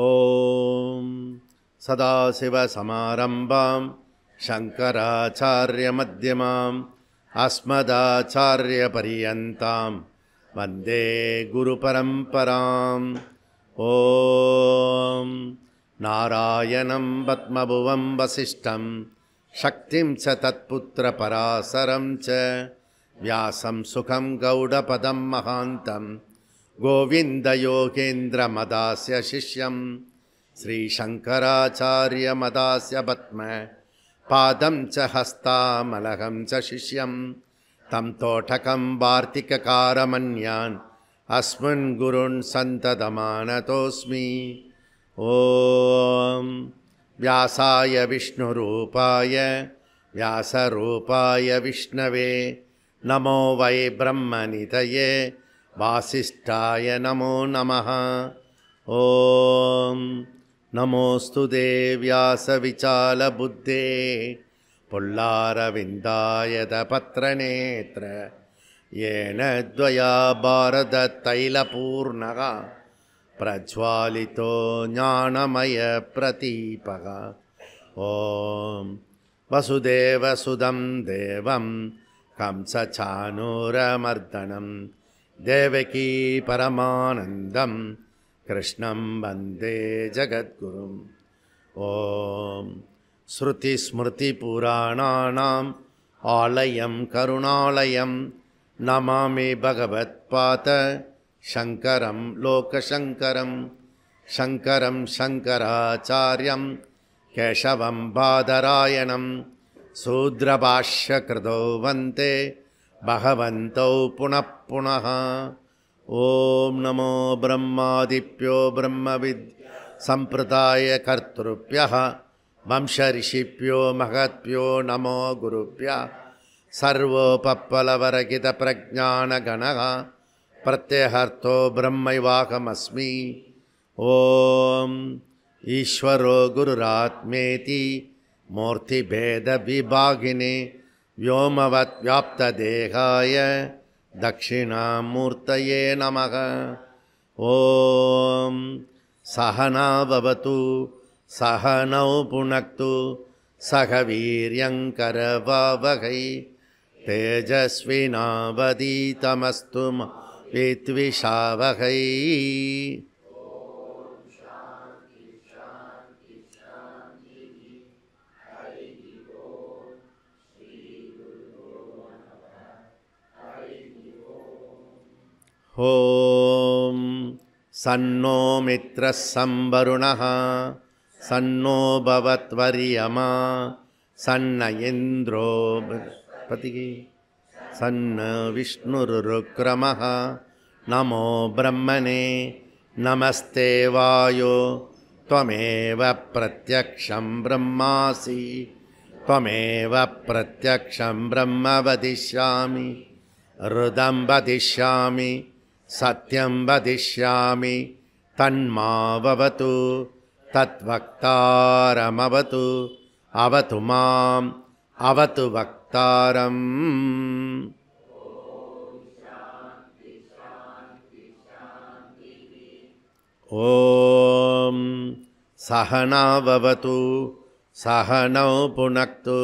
ஓம் சதாசிவசமாரம்பாம் சங்கராச்சார்யமத்யமாம் அஸ்மதாச்சார்யபரியந்தாம் வந்தே குருபரம்பராம். ஓம் நாராயணம் பத்மபுவம் வசிஷ்டம் சக்திம் ச தத்புத்திரபராசரம் ச வியாசம் சுகம் கௌடபதம் மகாந்தம் கோவிந்தயோகேந்திரமதாஸ்ய சிஷ்யம் ஸ்ரீசங்கராச்சார்யமதாஸ்ய பத்ம பாதம் ச ஹஸ்தாமலகம் ச சிஷ்யம் தம் தோட்டகம் வார்த்திககாரமன்யான் அஸ்மன் குருன் சந்ததமானதோஸ்மி. ஓம் வியாசாய விஷ்ணுரூபாய வியாசரூபாய விஷ்ணவே நமோ வை பிரம்மநிதயே வாசிஷ்டாய நமோ நமः. ஓம் நமோஸ்து தேவ்யாச புத்தே புல்லாரவிந்தாயத பத்ரநேத்ர ஏன த்வயா பாரத தைலபூர்ணக பிரஜ்வாலிதோ ஞானமய பிரதீபக. ஓம் வசுதேவசுதம் தேவம் கம்சசானூரமர்தனம் தேவகி பரமானந்தம் கிருஷ்ணம் வந்தே ஜகத்குரும். ஓம் ஸ்ருதிஸ்மிருதிபுராணானாம் ஆலயம் கருணாலயம் நமாமி பகவத்பாத சங்கரம் லோகசங்கரம். சங்கரம் சங்கராச்சார்யம் கேசவம் பாதராயணம் சூத்ரபாஷ்யகிருதோ வந்தே பகவந்தௌ புனః புனः. ஓம் நமோ பிரம்மாதிப்யோ பிரம்மவித் சம்பிரதாய கர்த்ருப்யः வம்சரிஷிப்யோ மகத்ப்யோ நமோ குருப்யः. சர்வோபப்ளவரகித பிரஜானகணः பிரத்யஹர்த்தோ பிரம்மைவாகமஸ்மி. ஓம் ஈஸ்வரோ குருராத்மேதி மூர்த்திபேத விபாகினே व्योमवत् व्याप्तदेहाय दक्षिणामूर्तये नमः. ॐ सहना भवतु सहनौ पुनक्तु सह वीर्यङ्करवावहै तेजस्विनावधीतमस्तु मा विद्विषावहै. ஓம் சன்னோ மித்ரः சம்வருணः சன்னோ பவத்வர்யமா சன்ன இந்திரோ பதிகி சன்ன விஷ்ணுருக்ரமः. நமோ பிரம்மணே நமஸ்தே வாயோ த்வமேவ பிரத்யக்ஷம் பிரம்மாசி த்வமேவ பிரத்யக்ஷம் பிரம்ம வதிஷ்யாமி ருதம் வதிஷ்யாமி சத்யம் வதிஷ்யாமி தன்மாவது தத்வக்தாரமவது அவது மாம் அவது வக்தாரம். ஓம் சகனாவது சகனௌ புனக்து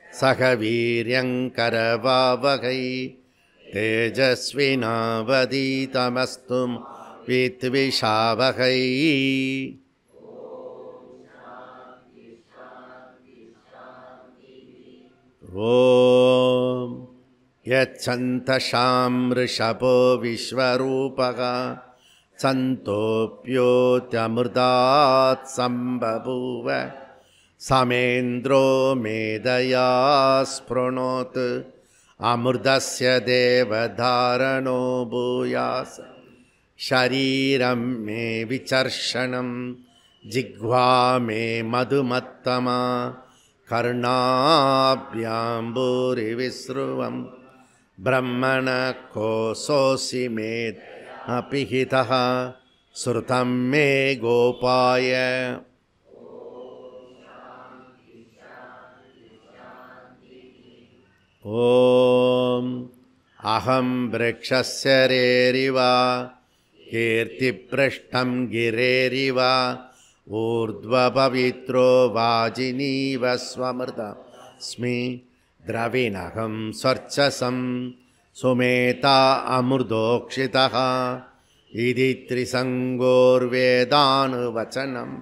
சக வீர்யங்கரவாவகை தேஜஸ்வினாவதீதமஸ்து வித்விஷாவகை. ஓம் யச்சந்தசாம் ரிஷபோ விஸ்வரூபக சந்தோப்யோத்யமிர்தாத் சம்பபூவ சமேந்திரோ மேதயா ஸ்ப்ருணோத் அமிர்தஸ்ய தேவதாரணோ பூயாஸ். ஷரீரம் மே விசர்ஷனம் ஜிஹ்வா மே மதுமத்தமா கர்ணாப்யாம் பூரி விஸ்ருவம் பிரம்மண கோசோசி மே அபிஹிதः ஸ்ருதம் மே கோபாய. ஓம் அகம் விரக்ஷஸ்ய ரேரிவா कीर्तिपृष्ठं गिरेरिव ऊर्ध्वपवित्रो वाजिनीव स्वमृतस्मि द्रविणहं स्वर्चसं सुमेता अमृतोक्षितः इति त्रिसङ्गोर्वेदानुवचनम्।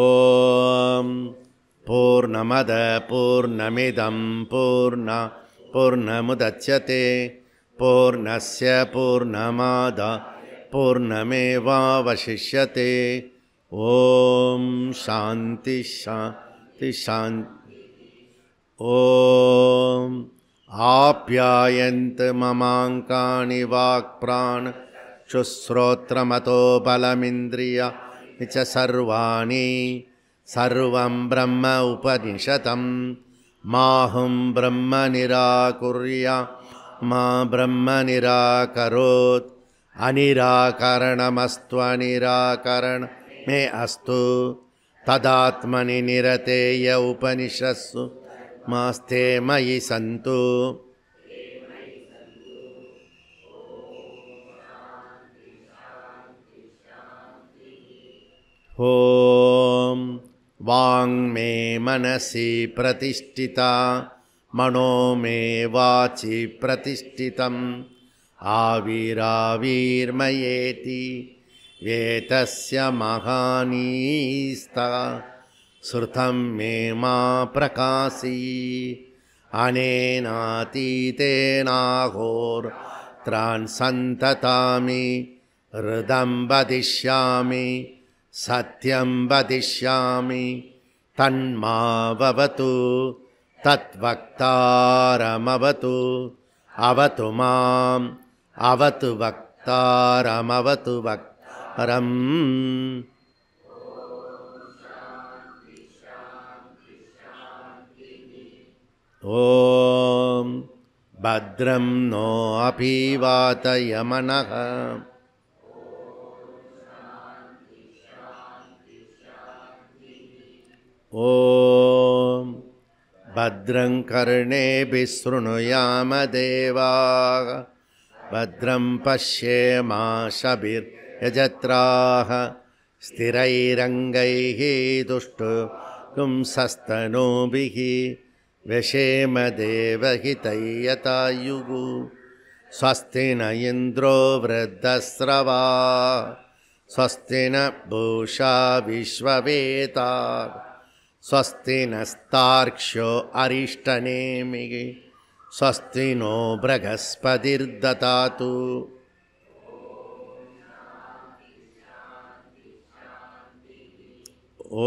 ॐ पूर्णमद पूर्णमिदं पूर्णमुदच्यते पूर्णस्य पूर्णमादाय पूर्णमेवावशिष्यते। ॐ शान्ति शान्ति शान्ति। ॐ आप्यायन्तु ममाङ्कानि वाक्प्राणचक्षुश्रोत्रमतो बलमिन्द्रियाणि च सर्वाणि सर्वं ब्रह्म उपनिषदं माहं ब्रह्म निराकुर्या मा ब्रह्म निराकरोत् अनिराकरणमस्त्वनिराकरण मे अस्तु तदात्मनि निरतेय उपनिषत्सु मास्ते मयि सन्तु। ॐ वाङ्मे मनसि प्रतिष्ठिता मनो मे वाचि प्रतिष्ठितम् आविराविर्मयेति वेतस्य महानीस्ता श्रुतं मे मा प्रकाशी अनेनातीतेनाहोर्त्रान् सन्ततामि हृदं वदिष्यामि सत्यं वदिष्यामि तन्मावतु तद्वक्तारमवतु अवतु माम् अवतु वक्तारमवतु वक्तारम्। ॐ भद्रं नो अपि वातयमनः ॐ भद्रं कर्णेभिः शृणुयाम देवाः भद्रं पश्येमाशभिर्यजत्राः स्थिरैरङ्गैः तुष्टुपुंसस्तनूभिः व्यशेम देवहितैयतायुः स्वस्ति न इन्द्रो वृद्धस्रवाः स्वस्ति न पूषा विश्ववेदाः स्वस्ति नस्तार्क्ष्यो अरिष्टनेमिः स्वस्ति नो बृहस्पतिर्दधातु।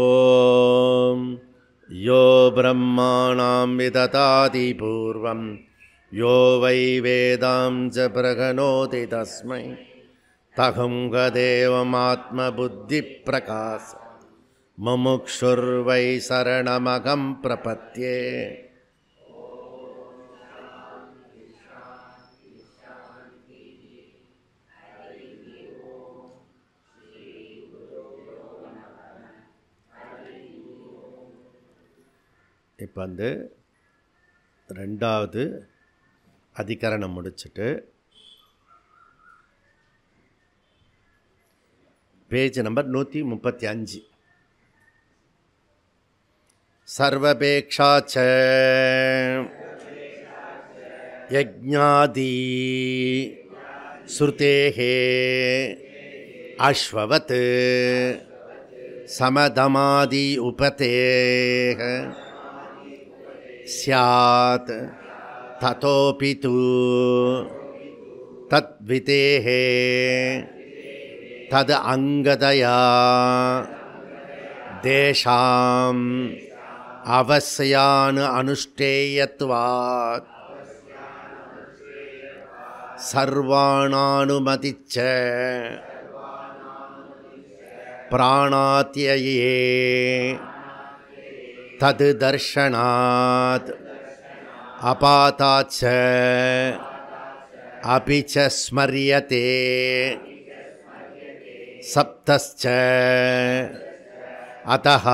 ॐ यो ब्रह्माणां विदधाति पूर्वं यो वै वेदां च प्रगणोति तस्मै तहं गदेवमात्मबुद्धिप्रकाश मुमुक्षुर्वै शरणमहं प्रपद्ये। இப்போ வந்து ரெண்டாவது அதிகரணம் முடிச்சுட்டு பேஜ் நம்பர் 135 सर्वपेक्षाच यज्ञादि श्रुतेः अश्ववत् समदमादि उपतेः स्यात् ततोऽपि तु तद्वितेः तद् अंगदया देशाम् अवस्यान् अनुष्ठेयत्वात् सर्वाणानुमतिच्च प्राणात्यये तद् दर्शनात् अपाताच्च अपि च स्मर्यते सप्तश्च अतः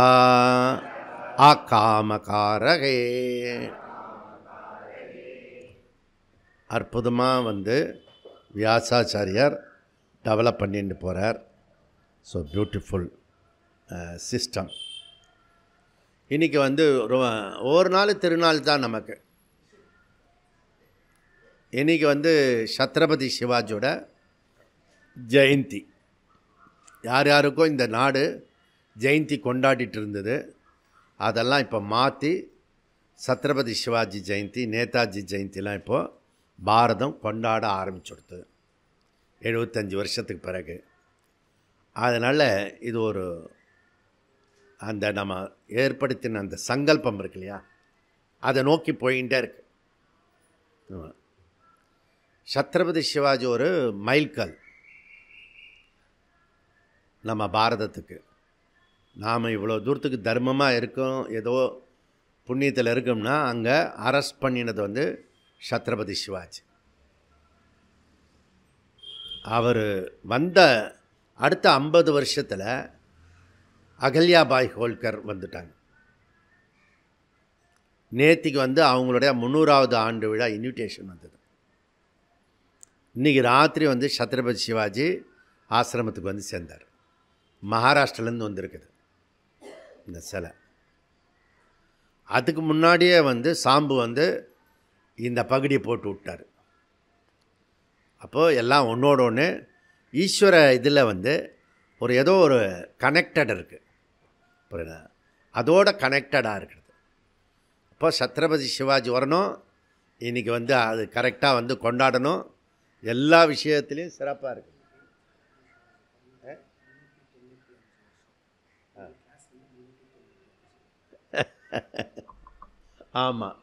अकामकारगे। அற்புதமாக வந்து வியாசாச்சாரியார் டெவலப் பண்ணிட்டு போகிறார். So beautiful system. இன்றைக்கி வந்து ஒரு நாள் திருநாள் தான் நமக்கு. இன்றைக்கி வந்து சத்ரபதி சிவாஜியோட ஜெயந்தி. யார் யாருக்கோ இந்த நாடு ஜெயந்தி கொண்டாடிட்டு இருந்தது, அதெல்லாம் இப்போ மாற்றி சத்ரபதி சிவாஜி ஜெயந்தி, நேதாஜி ஜெயந்திலாம் இப்போது பாரதம் கொண்டாட ஆரம்பிச்சுடுது 75 வருஷத்துக்கு பிறகு. அதனால் இது ஒரு அந்த நம்ம ஏற்படுத்தின அந்த சங்கல்பம் இருக்கு இல்லையா, அதை நோக்கி போயிட்டே இருக்கு. சத்ரபதி சிவாஜி ஒரு மைல்கல் நம்ம பாரதத்துக்கு. நாம் இவ்வளோ தூரத்துக்கு தர்மமாக இருக்கோம், ஏதோ புண்ணியத்தில் இருக்கோம்னா அங்கே அரெஸ்ட் பண்ணினது வந்து சத்ரபதி சிவாஜி. அவர் வந்த அடுத்த 50 வருஷத்தில் அகல்யாபாய் ஹோல்கர் வந்துட்டாங்க. நேத்திக்கு வந்து அவங்களுடைய 300வது ஆண்டு விழா இன்விடேஷன் வந்தது. இன்றைக்கி ராத்திரி வந்து சத்ரபதி சிவாஜி ஆசிரமத்துக்கு வந்து சேர்ந்தார். மகாராஷ்டிராலேருந்து வந்திருக்குது இந்த சிலை. அதுக்கு முன்னாடியே வந்து சாம்பு வந்து இந்த பகுடியை போட்டு விட்டார். அப்போது எல்லாம் ஒன்றோட ஒன்று ஈஸ்வர இதில் வந்து ஒரு ஏதோ ஒரு கனெக்டட் இருக்குது, புரியுதா, அதோட கனெக்டடாக இருக்குது. அப்போ சத்ரபதி சிவாஜி வரணும், இன்றைக்கி வந்து அது கரெக்டாக வந்து கொண்டாடணும். எல்லா விஷயத்துலேயும் சிறப்பாக இருக்குது. ஆமாம்,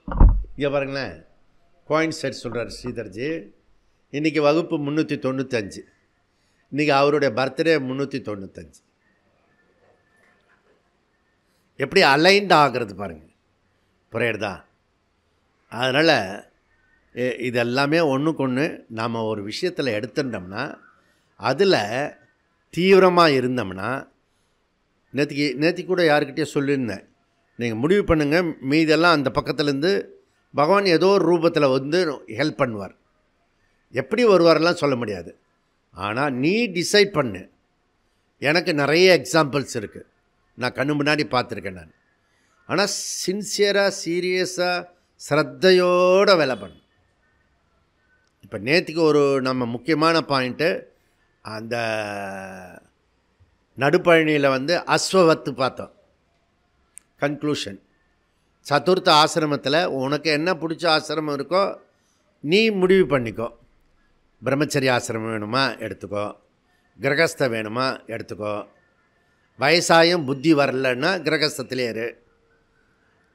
இங்கே பாருங்களேன், காயின் செட் சொல்கிறார் ஸ்ரீதர்ஜி. இன்றைக்கி வகுப்பு 395, இன்றைக்கி அவருடைய பர்த்டே 395. எப்படி அலைன்ட் ஆகிறது பாருங்கள், புரியுறதா? அதனால் இதெல்லாமே ஒன்றுக்கு ஒன்று நாம் ஒரு விஷயத்தில் எடுத்துட்டோம்னா அதில் தீவிரமாக இருந்தோம்னா, நேற்றுக்கு கூட யாருக்கிட்டே சொல்லியிருந்தேன், நீங்கள் முடிவு பண்ணுங்கள், மீதெல்லாம் அந்த பக்கத்துலேருந்து பகவான் ஏதோ ஒரு ரூபத்தில் வந்து ஹெல்ப் பண்ணுவார். எப்படி வருவாரெல்லாம் சொல்ல முடியாது, ஆனால் நீ டிசைட் பண்ணு. எனக்கு நிறைய எக்ஸாம்பிள்ஸ் இருக்குது, நான் கண்ணு முன்னாடி பார்த்துருக்கேன் நான். ஆனால் சின்சியராக சீரியஸாக ஸ்ரத்தையோடு வேலை பண்ணு. இப்போ நேற்றுக்கு ஒரு நம்ம முக்கியமான பாயிண்ட்டு, அந்த நடுப்பழனியில் வந்து அஸ்வவத்து பார்த்தோம். கன்க்ளூஷன், சதுர்த்த ஆசிரமத்தில் உனக்கு என்ன பிடிச்ச ஆசிரமம் இருக்கோ நீ முடிவு பண்ணிக்கோ. பிரம்மச்சரிய ஆசிரமம் வேணுமா எடுத்துக்கோ, கிரகஸ்த வேணுமா எடுத்துக்கோ. வயசாயும் புத்தி வரலன்னா கிரகஸ்தத்திலே இரு.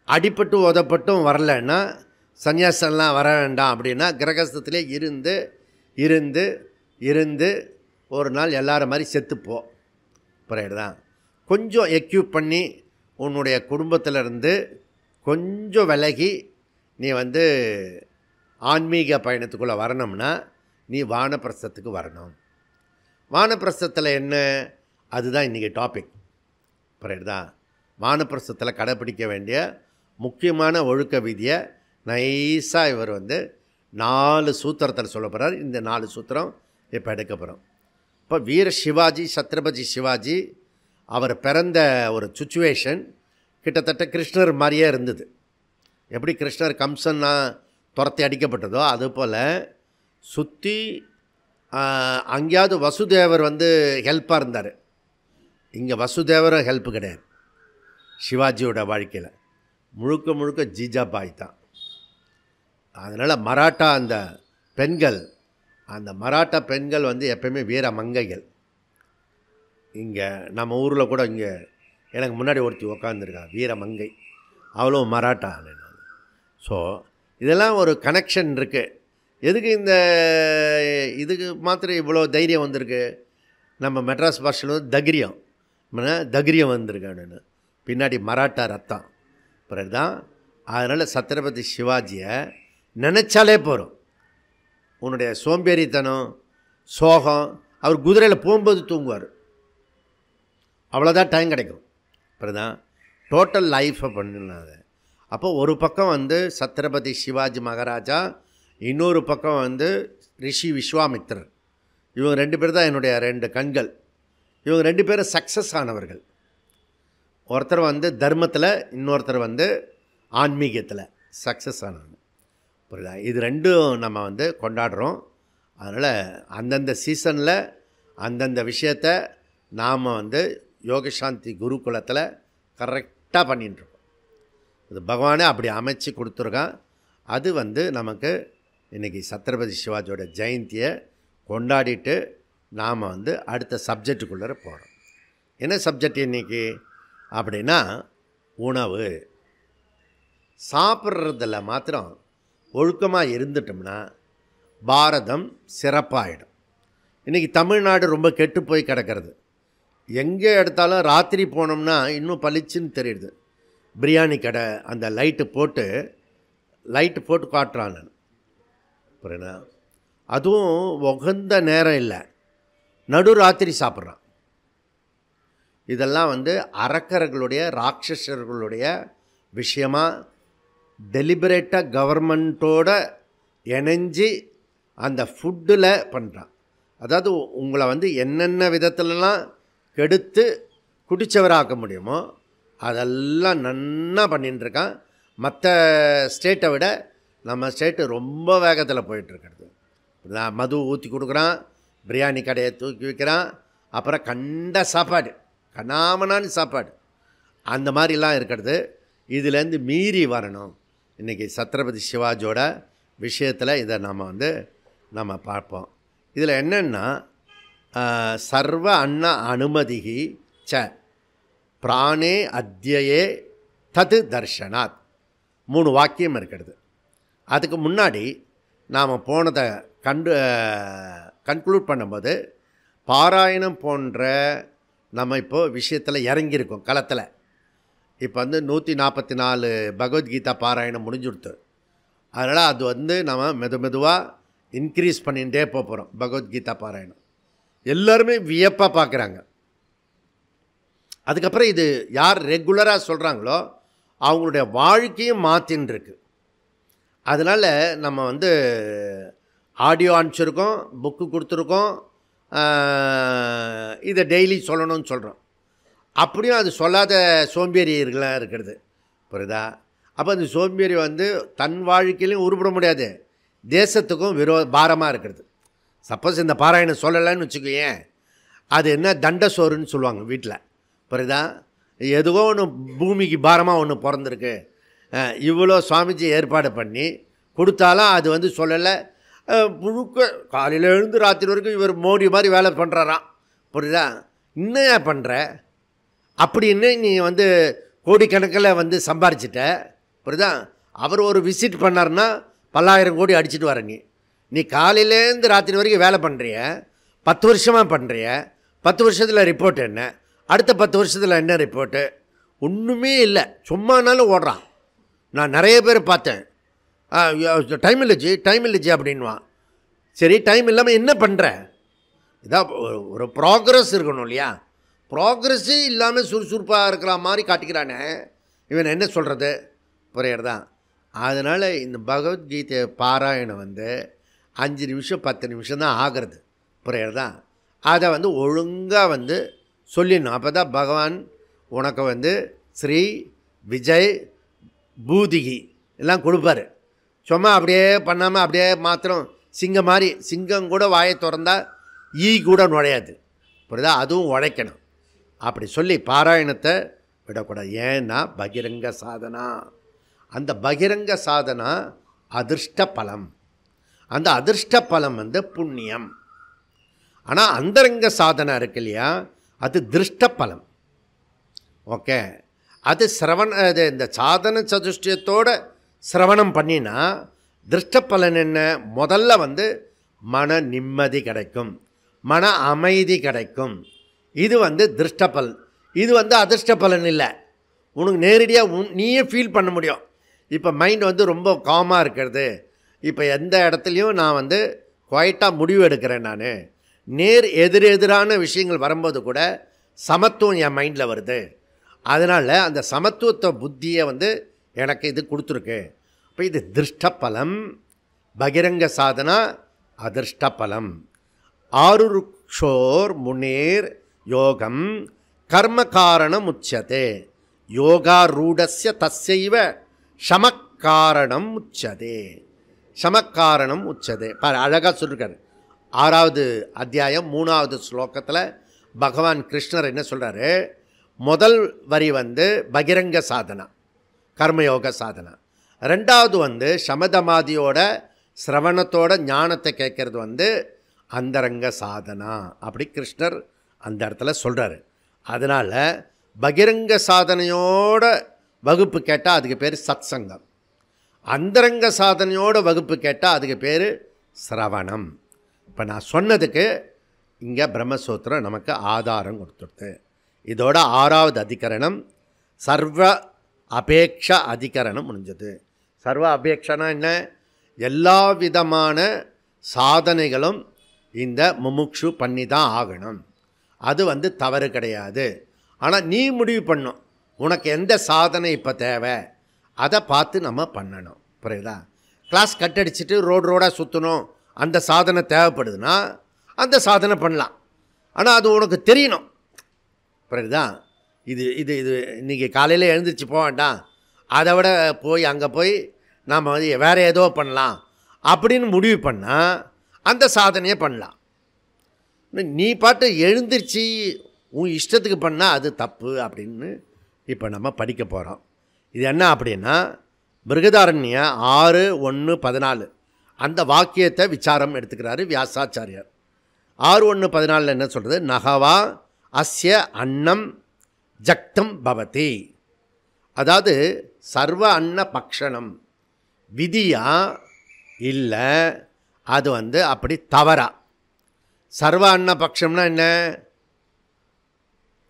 அடிப்பட்டு உதப்பட்டும் வரலன்னா சன்னியாசம்லாம் வர வேண்டாம் அப்படின்னா கிரகஸ்தத்திலே இருந்து இருந்து இருந்து ஒரு நாள் எல்லார மாதிரி செத்துப்போ. புரியுதுதான்? கொஞ்சம் எக்யூப் பண்ணி உன்னுடைய குடும்பத்திலேருந்து கொஞ்சம் விலகி நீ வந்து ஆன்மீக பயணத்துக்குள்ளே வரணும்னா நீ வானப்பிரஸ்தத்துக்கு வரணும். வானப்பிரஸ்தத்தில் என்ன, அதுதான் இன்றைக்கி டாபிக். புரியுதா? வானப்பிரஸ்தத்தில் கடைப்பிடிக்க வேண்டிய முக்கியமான ஒழுக்க விதியை நைஸாக இவர் வந்து 4 சூத்திரத்தில் சொல்ல போகிறார். இந்த 4 சூத்திரம் இப்போ எடுக்க போகிறோம். இப்போ வீர சிவாஜி, சத்ரபதி சிவாஜி, அவர் பிறந்த ஒரு சுச்சுவேஷன் கிட்டத்தட்ட கிருஷ்ணர் மாதிரியே இருந்தது. எப்படி கிருஷ்ணர் கம்சன்னா துரத்தி அடிக்கப்பட்டதோ அதுபோல் சுற்றி அங்கேயாவது வசுதேவர் வந்து ஹெல்ப்பாக இருந்தார். இங்கே வசுதேவரும் ஹெல்ப்பு கிடையாது சிவாஜியோட வாழ்க்கையில். முழுக்க முழுக்க ஜிஜாபாய் தான். அதனால் மராட்டா அந்த மராட்டா பெண்கள் வந்து எப்பயுமே வீர மங்கைகள். இங்கே நம்ம ஊரில் கூட இங்கே எனக்கு முன்னாடி ஒருத்தி உக்காந்துருக்கா வீர மங்கை, அவ்வளோ மராட்டா. ஸோ இதெல்லாம் ஒரு கனெக்ஷன் இருக்குது. எதுக்கு இந்த இதுக்கு மாத்திரம் இவ்வளோ தைரியம் வந்திருக்கு? நம்ம மெட்ராஸ் பாஷையில் வந்து தகிரியம் வந்திருக்கு அப்படின்னு பின்னாடி மராட்டா ரத்தம். பிறகு தான் அதனால் சத்ரபதி சிவாஜியை நினச்சாலே போகிறோம். உன்னுடைய சோம்பேறித்தனம், சோகம், அவர் குதிரையில் போகும்போது தூங்குவார், அவ்வளோதான் டைம் கிடைக்கும். அப்புறம் தான் டோட்டல் லைஃப்பை பண்ணாது. அப்போ ஒரு பக்கம் வந்து சத்ரபதி சிவாஜி மகாராஜா இன்னொரு பக்கம் வந்து ரிஷி விஸ்வாமித்திரர். இவங்க 2 பேர் தான் என்னுடைய 2 கண்கள். இவங்க 2 பேரும் சக்ஸஸ் ஆனவர்கள். ஒருத்தர் வந்து தர்மத்தில், இன்னொருத்தர் வந்து ஆன்மீகத்தில் சக்ஸஸ் ஆனவங்க. புரியுதா? இது 2ம் நம்ம வந்து கொண்டாடுறோம். அதனால் அந்தந்த சீசனில் அந்தந்த விஷயத்தை நாம் வந்து யோகசாந்தி குருகுலத்தில் கரெக்டாக பண்ணிட்டுருக்கோம். இது பகவானே அப்படி அமைச்சு கொடுத்துருக்கான். அது வந்து நமக்கு இன்றைக்கி சத்ரபதி சிவாஜியோட ஜெயந்தியை கொண்டாடிட்டு நாம் வந்து அடுத்த சப்ஜெக்டுக்குள்ளே போகிறோம். என்ன சப்ஜெக்ட் இன்றைக்கி அப்படின்னா உணவு. சாப்பிட்றதில் மாத்திரம் ஒழுக்கமாக இருந்துட்டோம்னா பாரதம் சிறப்பாகிடும். இன்றைக்கி தமிழ்நாடு ரொம்ப கெட்டு போய் கிடக்கிறது. எங்கே எடுத்தாலும் ராத்திரி போனோம்னா இன்னும் பளிச்சுன்னு தெரியுது. பிரியாணி கடை அந்த லைட்டு போட்டு காட்டுறான். நான் புரியுதா? அதுவும் உகந்த நேரம் இல்லை, நடு ராத்திரி சாப்பிட்றான். இதெல்லாம் வந்து அரக்கர்களுடைய ராட்சசர்களுடைய விஷயமாக டெலிபரேட்டாக கவர்மெண்ட்டோட இணைஞ்சி அந்த ஃபுட்டில் பண்ணுறான். அதாவது உங்களை வந்து என்னென்ன விதத்துலலாம் கெடுத்து குடித்தவராக்க முடியுமோ அதெல்லாம் நன்னா பண்ணிட்டுருக்கான். மற்ற ஸ்டேட்டை விட நம்ம ஸ்டேட்டு ரொம்ப வேகத்தில் போயிட்டுருக்கிறது. மது ஊற்றி கொடுக்குறான், பிரியாணி கடையை தூக்கி வைக்கிறான், அப்புறம் கண்ட சாப்பாடு, கண்ணாமனான்னு சாப்பாடு, அந்த மாதிரிலாம் இருக்கிறது. இதுலேருந்து மீறி வரணும். இன்றைக்கி சத்ரபதி சிவாஜியோட விஷயத்தில் இதை நம்ம பார்ப்போம். இதில் என்னென்னா சர்வ அன்ன அனுமதிகி ச பிராணே அத்தியே தது தர்ஷனாத் 3 வாக்கியம் இருக்கிறது. அதுக்கு முன்னாடி நாம் போனதை கன்க்ளூட் பண்ணும்போது பாராயணம் போன்ற நம்ம இப்போது விஷயத்தில் இறங்கியிருக்கோம் களத்தில். இப்போ வந்து 144 பகவத்கீதா பாராயணம் முடிஞ்சுடுத்து. அதனால் அது வந்து நம்ம மெதுவாக இன்க்ரீஸ் பண்ணிகிட்டே போகிறோம். பகவத்கீதா பாராயணம் எல்லாருமே வியப்பாக பார்க்குறாங்க. அதுக்கப்புறம் இது யார் ரெகுலராக சொல்கிறாங்களோ அவங்களுடைய வாழ்க்கையும் மாற்றின்னு இருக்கு. அதனால் நம்ம வந்து ஆடியோ அனுப்பிச்சிருக்கோம், புக்கு கொடுத்துருக்கோம், இதை டெய்லி சொல்லணும்னு சொல்கிறோம். அப்படியும் அது சொல்லாத சோம்பேறிகளாக இருக்கிறது. புரியுதா? அப்போ அந்த சோம்பேறி வந்து தன் வாழ்க்கையிலையும் உருப்பட முடியாது, தேசத்துக்கும் பாரமாக இருக்கிறது. சப்போஸ் இந்த பாராயணம் சொல்லலைன்னு வச்சுக்கோயேன், அது என்ன தண்ட சோறுன்னு சொல்லுவாங்க வீட்டில். புரியுதா? எதுவோ ஒன்று பூமிக்கு பாரமாக ஒன்று பிறந்திருக்கு, இவ்வளோ சுவாமிஜி ஏற்பாடு பண்ணி கொடுத்தாலும் அது வந்து சொல்லலை. முழுக்க காலையில் எழுந்து ராத்திரி வரைக்கும் இவர் மோடி மாதிரி வேலை பண்ணுறாராம். புரியுதா? இன்னும் ஏன் பண்ணுற அப்படின்னு நீ வந்து கோடிக்கணக்கில் வந்து சம்பாரிச்சிட்ட. புரியுதா? அவர் ஒரு விசிட் பண்ணார்னா 10,000 கோடி அடிச்சுட்டு வர. நீ காலையிலேருந்து ராத்திரி வரைக்கும் வேலை பண்ணுறிய, 10 வருஷமாக பண்ணுறிய. 10 வருஷத்தில் ரிப்போர்ட் என்ன, அடுத்த 10 வருஷத்தில் என்ன ரிப்போர்ட்டு? ஒன்றுமே இல்லை, சும்மானாலும் ஓடுறான். நான் நிறைய பேர் பார்த்தேன். டைம் இல்லைஜி அப்படின்வான். சரி, டைம் இல்லாமல் என்ன பண்ணுற? இதான் ஒரு ப்ராக்ரஸ் இருக்கணும் இல்லையா? ப்ராக்ரஸ்ஸே இல்லாமல் சுறுசுறுப்பாக இருக்கிற மாதிரி காட்டிக்கிறானே, இவன் என்ன சொல்கிறது? புரியுறதா? அதனால் இந்த பகவத்கீதை பாராயணம் வந்து 5 நிமிஷம் 10 நிமிஷம் தான் ஆகிறது. புரியுறதா? அதை வந்து ஒழுங்காக வந்து சொல்லிடணும். அப்போ தான் பகவான் உனக்கு வந்து ஸ்ரீ விஜய் பூதிகி எல்லாம் கொடுப்பார். சும்மா அப்படியே பண்ணாமல் அப்படியே மாத்திரம் சிங்கம் மாதிரி, சிங்கம் கூட வாயை திறந்தா ஈ கூட நுழையாது. புரியுதா? அதுவும் உழைக்கணும். அப்படி சொல்லி பாராயணத்தை விடக்கூடாது. ஏன்னா பகிரங்க சாதனா. அந்த பகிரங்க சாதனா அதிர்ஷ்ட பலம். அந்த அதிர்ஷ்ட பலம் வந்து புண்ணியம். ஆனால் அந்தரங்க சாதனை இருக்கு இல்லையா, அது திருஷ்ட பலம். ஓகே, அது அது இந்த சாதன சதுஷ்டயத்தோட சிரவணம் பண்ணினா திருஷ்ட பலன் என்ன? முதல்ல வந்து மன நிம்மதி கிடைக்கும், மன அமைதி கிடைக்கும். இது வந்து திருஷ்ட பலன். இது வந்து அதிர்ஷ்ட பலன் இல்லை. உனக்கு நேரடியாக நீயே ஃபீல் பண்ண முடியும். இப்போ மைண்ட் வந்து ரொம்ப காமாக இருக்கிறது. இப்போ எந்த இடத்துலையும் நான் வந்து குவைட்டாக முடிவு எடுக்கிறேன். நான் எதிரெதிரான விஷயங்கள் வரும்போது கூட சமத்துவம் என் மைண்டில் வருது. அதனால் அந்த சமத்துவத்தை புத்தியை வந்து எனக்கு இது கொடுத்துருக்கு. இப்போ இது திருஷ்ட பலம். பகிரங்க சாதனா அதிர்ஷ்ட பலம். ஆருருக்ஷோர் முனேர் யோகம் கர்ம காரணம் உச்சதே யோகாரூடஸ்ய தஸ்யைவ சமக்காரணம் உச்சதே. சமக்காரணம் உச்சதே. அழகாக சொல்லிருக்காரு. 6வது அத்தியாயம் 3வது ஸ்லோகத்தில் பகவான் கிருஷ்ணர் என்ன சொல்கிறாரு? முதல் வரி வந்து பகிரங்க சாதனா, கர்மயோக சாதனா. 2வது வந்து சமதமாதியோட சிரவணத்தோட ஞானத்தை கேட்கறது வந்து அந்தரங்க சாதனா. அப்படி கிருஷ்ணர் அந்த இடத்துல சொல்கிறாரு. அதனால் பகிரங்க சாதனையோட வகுப்பு கேட்டால் அதுக்கு பேர் சத் சங்கம். அந்தரங்க சாதனையோட வகுப்பு கேட்டால் அதுக்கு பேர் சிரவணம். இப்போ நான் சொன்னதுக்கு இங்கே பிரம்மசூத்திரம் நமக்கு ஆதாரம் கொடுத்துருது. இதோட 6வது அதிகரணம் சர்வ அபேக்ஷ அதிகரணம் முடிஞ்சது. சர்வ அபேக்ஷனா என்ன? எல்லா விதமான சாதனைகளும் இந்த முமுக்ஷு பண்ணி தான் ஆகணும். அது வந்து தவறு கிடையாது. ஆனால் நீ முடிவு பண்ணும் உனக்கு எந்த சாதனை இப்போ தேவை, அதை பார்த்து நம்ம பண்ணணும். புரியுதா? கிளாஸ் கட் அடிச்சுட்டு ரோடாக சுற்றணும், அந்த சாதனை தேவைப்படுதுன்னா அந்த சாதனை பண்ணலாம். ஆனால் அது உனக்கு தெரியணும். புரியுதா? இது இது இது இன்றைக்கி காலையில் எழுந்திரிச்சு போக வேண்டாம், அதை விட போய் அங்கே போய் நாம் வந்து வேறு ஏதோ பண்ணலாம் அப்படின்னு முடிவு பண்ணால் அந்த சாதனையை பண்ணலாம். நீ பாட்டு எழுந்திரிச்சு உன் இஷ்டத்துக்கு பண்ணால் அது தப்பு அப்படின்னு இப்போ நம்ம படிக்க போகிறோம். இது என்ன அப்படின்னா பிருகதாரண்ய 6:1-14 அந்த வாக்கியத்தை விசாரம் எடுத்துக்கிறாரு வியாசாச்சாரியார். 6:1-14 என்ன சொல்கிறது? நகவா அஸ்ய அன்னம் ஜக்தம் பவதி. அதாவது சர்வ அன்ன பக்ஷணம் விதியா இல்லை, அது வந்து அப்படி தவறா. சர்வ அன்ன பட்சம்னா என்ன?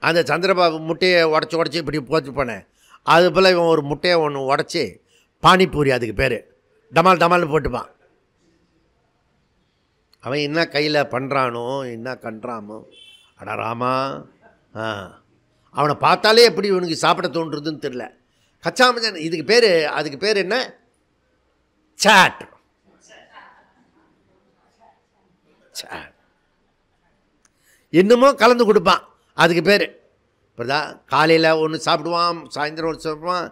அந்த சந்திரபாபு முட்டையை உடச்சி இப்படி போட்டு போனேன், அது போல் இவன் ஒரு முட்டையை ஒன்று உடச்சி பானிபூரி, அதுக்கு பேர் டமால்னு போட்டுப்பான். அவன் என்ன கையில் பண்ணுறானோ என்ன கண்றாமோ, அடராமா அவனை பார்த்தாலே எப்படி இவனுக்கு சாப்பிட தோன்றுறதுன்னு தெரில. கச்சாமச்சான் இதுக்கு பேர், அதுக்கு பேர் என்ன? சாட். இன்னுமோ கலந்து கொடுப்பான், அதுக்கு பேர். இப்போதா காலையில் ஒன்று சாப்பிடுவான், சாயந்தரம் ஒன்று சாப்பிடுவான்,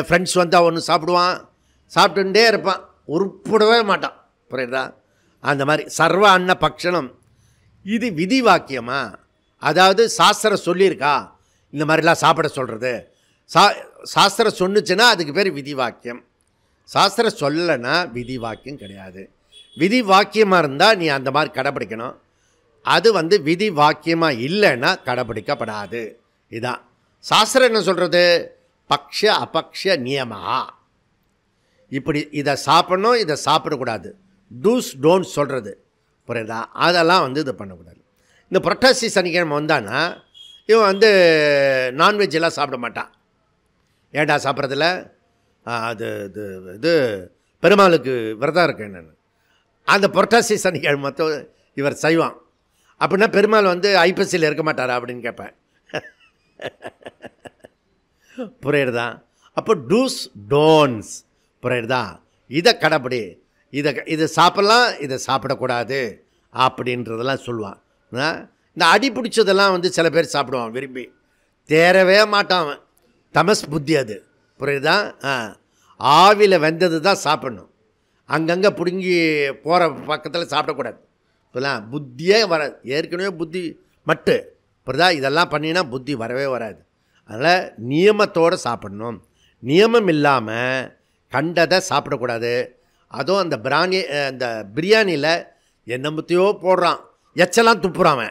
ஃப்ரெண்ட்ஸ் வந்தால் ஒன்று சாப்பிடுவான், சாப்பிட்டுட்டே இருப்பான், உருப்பிடவே மாட்டான். புரியுதா? அந்த மாதிரி சர்வ அன்ன பக்ஷணம். இது விதி வாக்கியமா? அதாவது சாஸ்திரம் சொல்லியிருக்கா இந்த மாதிரிலாம் சாப்பிட சொல்கிறது? சாஸ்திரம் சொன்னுச்சுன்னா அதுக்கு பேர் விதி வாக்கியம். சாஸ்திரம் சொல்லலைன்னா விதி வாக்கியம் கிடையாது. விதி வாக்கியமாக இருந்தால் நீ அந்த மாதிரி கடைப்பிடிக்கணும். அது வந்து விதி வாக்கியமாக இல்லைன்னா கடைப்பிடிக்கப்படாது. இதுதான் சாஸ்திரம் என்ன சொல்கிறது? பக்ஷ அபக்ஷ நியமா. இப்படி இதை சாப்பிட்ணும், இதை சாப்பிடக்கூடாது, டூஸ் டோன்ட் சொல்கிறது. புரியுதா? அதெல்லாம் வந்து இது பண்ணக்கூடாது. இந்த புரட்டாசி சனிக்கிழமை வந்தான்னா இவன் வந்து நான்வெஜ்ஜெல்லாம் சாப்பிட மாட்டான். ஏண்டா சாப்பிட்றதில்ல? அது இது இது பெருமாளுக்கு விரதம் இருக்கேன் நான். அந்த புரட்டாசி சனிக்கிழமை மொத்தம் இவர் செய்வான். அப்படின்னா பெருமாள் வந்து ஐப்பசியில் இருக்க மாட்டாரா அப்படின்னு கேட்பேன். புரியுறதா? அப்போ டூஸ் டோன்ஸ். புரியுறதா? இதை கடைப்பிடி, இதை சாப்பிட்லாம், இதை சாப்பிடக்கூடாது அப்படின்றதெல்லாம் சொல்லுவான். இந்த அடி பிடிச்சதெல்லாம் வந்து சில பேர் சாப்பிடுவான் விரும்பி, தேரவே மாட்டான். தமஸ் புத்தி அது. புரியுதா? ஆவியில் வெந்தது தான் சாப்பிடணும், அங்கங்கே பிடுங்கி போகிற பக்கத்தில் சாப்பிடக்கூடாது. இப்போலாம் புத்தியே வராது, ஏற்கனவே புத்தி மட்டு. புரியுதா? இதெல்லாம் பண்ணினா புத்தி வரவே வராது. அதனால் நியமத்தோடு சாப்பிடணும். நியமம் இல்லாமல் கண்டதை சாப்பிடக்கூடாது. அதுவும் அந்த அந்த பிரியாணியில் என்னம்பத்தையோ போடுறான், எச்செல்லாம் துப்புறான்.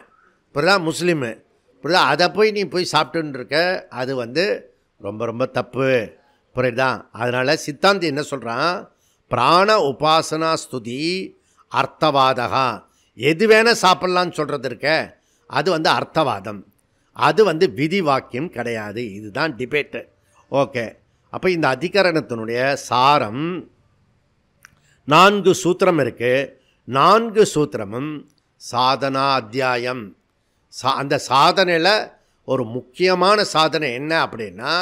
புரியுதா? முஸ்லீமு. புரியுதா? அதை போய் நீ போய் சாப்பிட்டுன்னு இருக்க, அது வந்து ரொம்ப ரொம்ப தப்பு. புரியுதா? அதனால் சித்தாந்தி என்ன சொல்கிறான்? பிராண உபாசனா ஸ்துதி அர்த்தவாதகா. எது வேணால் சாப்பிட்லான்னு சொல்கிறது இருக்க, அது வந்து அர்த்தவாதம், அது வந்து விதி வாக்கியம் கிடையாது. இதுதான் டிபேட்டு. ஓகே. அப்போ இந்த அதிகரணத்தினுடைய சாரம் 4 சூத்திரம் இருக்குது. 4 சூத்திரமும் சாதனா அத்தியாயம். அந்த சாதனையில் ஒரு முக்கியமான சாதனை என்ன அப்படின்னா,